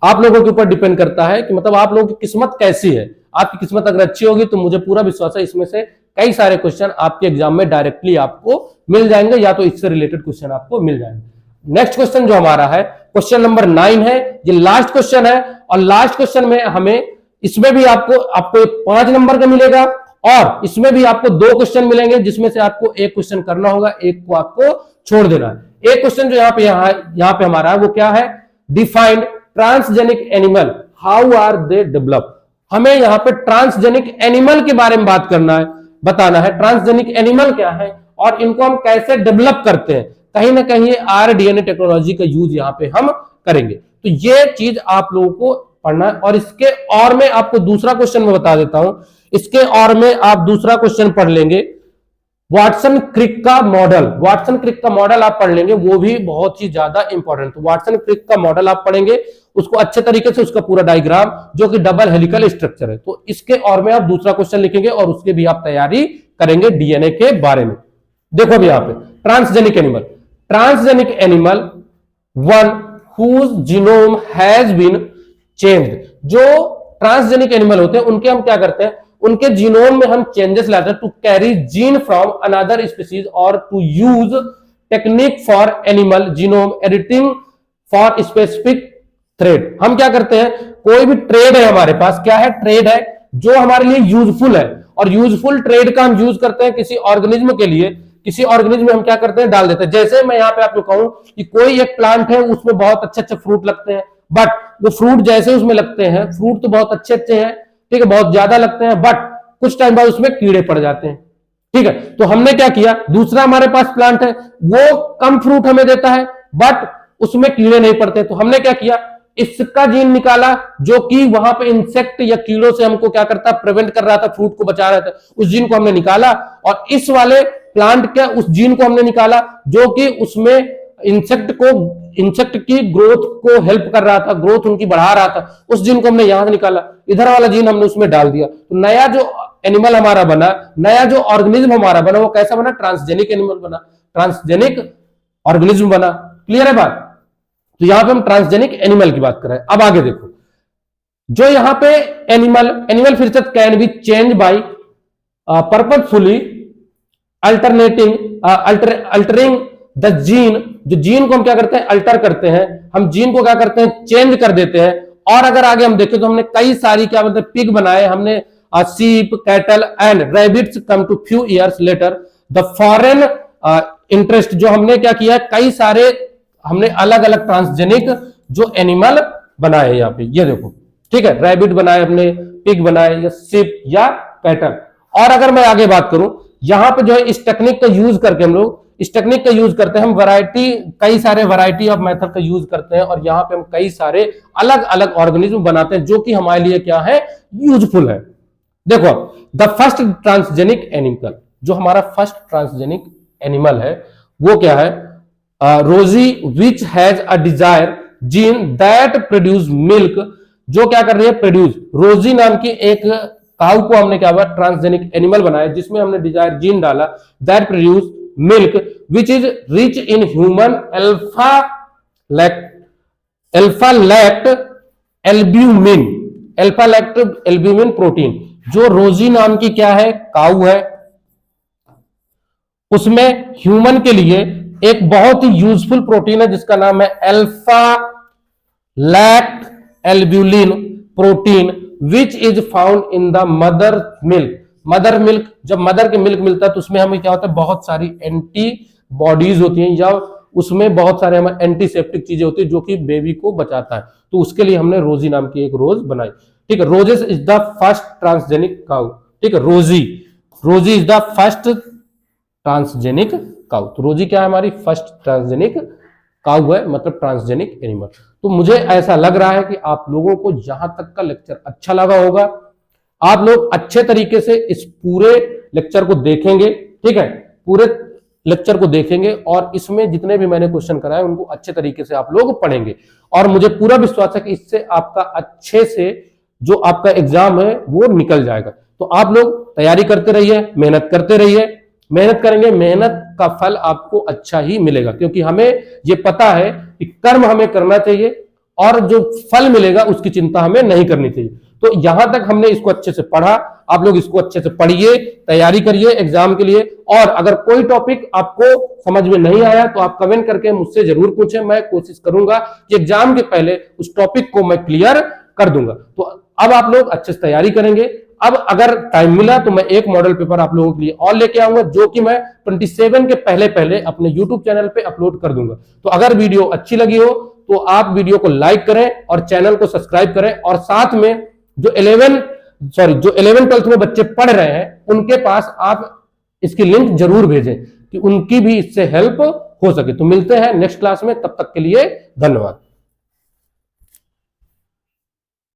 आप लोगों के ऊपर डिपेंड करता है कि मतलब आप लोगों की किस्मत कैसी है। आपकी किस्मत अगर अच्छी होगी तो मुझे पूरा विश्वास है इसमें से कई सारे क्वेश्चन आपके एग्जाम में डायरेक्टली आपको मिल जाएंगे, या तो इससे रिलेटेड क्वेश्चन आपको मिल जाएंगे। नेक्स्ट क्वेश्चन जो हमारा है क्वेश्चन नंबर 9 है, ये लास्ट क्वेश्चन है। और लास्ट क्वेश्चन में हमें इसमें भी आपको 5 नंबर का मिलेगा और इसमें भी आपको 2 क्वेश्चन मिलेंगे, जिसमें से आपको एक क्वेश्चन करना होगा, एक को आपको छोड़ देना है। एक क्वेश्चन जो यहाँ पे हमारा है वो क्या है, defined transgenic animal, how are they develop. हमें यहाँ पे ट्रांसजेनिक एनिमल के बारे में बात करना है, बताना है ट्रांसजेनिक एनिमल क्या है और इनको हम कैसे डेवलप करते हैं। कहीं ना कहीं ये आरडीएनए टेक्नोलॉजी का यूज यहाँ पे हम करेंगे, तो ये चीज आप लोगों को पढ़ना है। और इसके और में आपको दूसरा क्वेश्चन मैं बता देता हूं, इसके और में आप दूसरा क्वेश्चन पढ़ लेंगे, वाटसन क्रिक का मॉडल। वाटसन क्रिक का मॉडल आप पढ़ लेंगे, वो भी बहुत ही ज्यादा इंपॉर्टेंट। तो वाटसन क्रिक का मॉडल आप पढ़ेंगे, उसको अच्छे तरीके से, उसका पूरा डायग्राम जो कि डबल हेलिकल स्ट्रक्चर है, तो इसके और में आप दूसरा क्वेश्चन लिखेंगे और उसके भी आप तैयारी करेंगे डीएनए के बारे में। देखो अभी यहाँ पे transgenic animal, transgenic animal one whose genome has been changed. जो ट्रांसजेनिक एनिमल होते हैं उनके हम क्या करते हैं, उनके जीनोम में हम चेंजेस लाते हैं to carry gene from another species or to use technique for animal genome editing for specific trait. हम क्या करते हैं, कोई भी ट्रेड है हमारे पास, क्या है, ट्रेड है जो हमारे लिए यूजफुल है, और यूजफुल ट्रेड का हम यूज करते हैं किसी ऑर्गेनिज्म के लिए, किसी ऑर्गेनिज्म में हम क्या करते हैं, डाल देते हैं। जैसे मैं यहाँ पे आपको कहूं कि कोई एक प्लांट है, उसमें बहुत अच्छे अच्छे फ्रूट लगते हैं, बट वो फ्रूट जैसे उसमें लगते हैं, फ्रूट तो बहुत अच्छे अच्छे हैं, ठीक है, बहुत ज्यादा लगते हैं, बट कुछ टाइम बाद उसमें कीड़े पड़ जाते हैं, ठीक है। तो हमने क्या किया, दूसरा हमारे पास प्लांट है, वो कम फ्रूट हमें देता है बट उसमें कीड़े नहीं पड़ते, तो हमने क्या किया, इसका जीन निकाला जो कि वहां पे इंसेक्ट या कीड़ों से हमको क्या करता, प्रिवेंट कर रहा था, फ्रूट को बचा रहा था, उस जीन को हमने निकाला। और इस वाले प्लांट के उस जीन को हमने निकाला जो कि उसमें इंसेक्ट की ग्रोथ को हेल्प कर रहा था, ग्रोथ उनकी बढ़ा रहा था, उस जीन को हमने यहां से निकाला, इधर वाला जीन हमने उसमें डाल दिया। तो नया जो एनिमल हमारा बना, नया जो ऑर्गेनिज्म हमारा बना, वो कैसा बना, ट्रांसजेनिक एनिमल बना, ट्रांसजेनिक ऑर्गेनिज्म बना। क्लियर है बात। तो यहां पे हम ट्रांसजेनिक एनिमल की बात कर रहे हैं। अब आगे देखो, जो यहां पे एनिमल फिर से can be change bye purposefully altering the gene. जो जीन को हम क्या करते हैं, अल्टर करते हैं, हम जीन को क्या करते हैं, चेंज कर देते हैं। और अगर आगे हम देखें तो हमने कई सारी क्या मतलब पिग बनाए, हमने sheep, cattle and rabbits come to few years later the foreign interest। जो हमने क्या किया, कई सारे हमने अलग अलग ट्रांसजेनिक जो एनिमल बनाए, यहाँ पे ये देखो, ठीक है, रैबिट बनाए हमने, पिग बनाए, या sheep या कैटल। और अगर मैं आगे बात करूं, यहां पे जो है इस टेक्निक का यूज करके हम लोग इस टेक्निक का यूज करते हैं, हम कई सारे वैरायटी ऑफ मेथड का यूज करते हैं, और यहाँ पे हम कई सारे अलग अलग ऑर्गेनिज्म बनाते हैं जो कि हमारे लिए क्या है, यूजफुल है। देखो, द फर्स्ट ट्रांसजेनिक एनिमल, जो हमारा फर्स्ट ट्रांसजेनिक एनिमल है वो क्या है, रोजी which has a desire gene that produce milk. जो क्या कर रही है, प्रोड्यूस, रोजी नाम की एक काऊ को हमने क्या हुआ, ट्रांसजेनिक एनिमल बनाया, जिसमें हमने डिजायर जीन डाला, that produce milk which is rich in human alpha lactalbumin protein. जो रोजी नाम की क्या है, काऊ है, उसमें ह्यूमन के लिए एक बहुत ही यूजफुल प्रोटीन है जिसका नाम है alpha lactalbumin protein, which is found in the mother milk. Mother milk, जब मदर के मिल्क मिलता है तो उसमें हमें क्या होता है, बहुत सारी एंटीबॉडीज होती हैं, या उसमें बहुत सारे हमारे एंटीसेप्टिक चीजें होती है जो कि बेबी को बचाता है। तो उसके लिए हमने रोजी नाम की एक रोज बनाई, ठीक है। Roses is the first transgenic cow, ठीक है, रोजी is the first transgenic cow. तो रोजी क्या है, हमारी फर्स्ट ट्रांसजेनिक काउ है मतलब ट्रांसजेनिक एनिमल। तो मुझे ऐसा लग रहा है कि आप लोगों को जहां तक का लेक्चर अच्छा लगा होगा, आप लोग अच्छे तरीके से इस पूरे लेक्चर को देखेंगे, ठीक है, पूरे लेक्चर को देखेंगे और इसमें जितने भी मैंने क्वेश्चन कराए उनको अच्छे तरीके से आप लोग पढ़ेंगे। और मुझे पूरा विश्वास है कि इससे आपका अच्छे से जो आपका एग्जाम है वो निकल जाएगा। तो आप लोग तैयारी करते रहिए, मेहनत करते रहिए, मेहनत करेंगे, मेहनत का फल आपको अच्छा ही मिलेगा, क्योंकि हमें ये पता है कि कर्म हमें करना चाहिए और जो फल मिलेगा उसकी चिंता हमें नहीं करनी चाहिए। तो यहां तक हमने इसको अच्छे से पढ़ा, आप लोग इसको अच्छे से पढ़िए, तैयारी करिए एग्जाम के लिए। और अगर कोई टॉपिक आपको समझ में नहीं आया तो आप कमेंट करके मुझसे जरूर पूछें, मैं कोशिश करूंगा कि एग्जाम के पहले उस टॉपिक को मैं क्लियर कर दूंगा। तो अब आप लोग अच्छे से तैयारी करेंगे। अब अगर टाइम मिला तो मैं एक मॉडल पेपर आप लोगों के लिए और लेके आऊंगा, जो कि मैं 27 के पहले पहले अपने YouTube चैनल पे अपलोड कर दूंगा। तो अगर वीडियो अच्छी लगी हो तो आप वीडियो को लाइक करें और चैनल को सब्सक्राइब करें, और साथ में जो 11-12 में बच्चे पढ़ रहे हैं उनके पास आप इसकी लिंक जरूर भेजें कि उनकी भी इससे हेल्प हो सके। तो मिलते हैं नेक्स्ट क्लास में, तब तक के लिए धन्यवाद।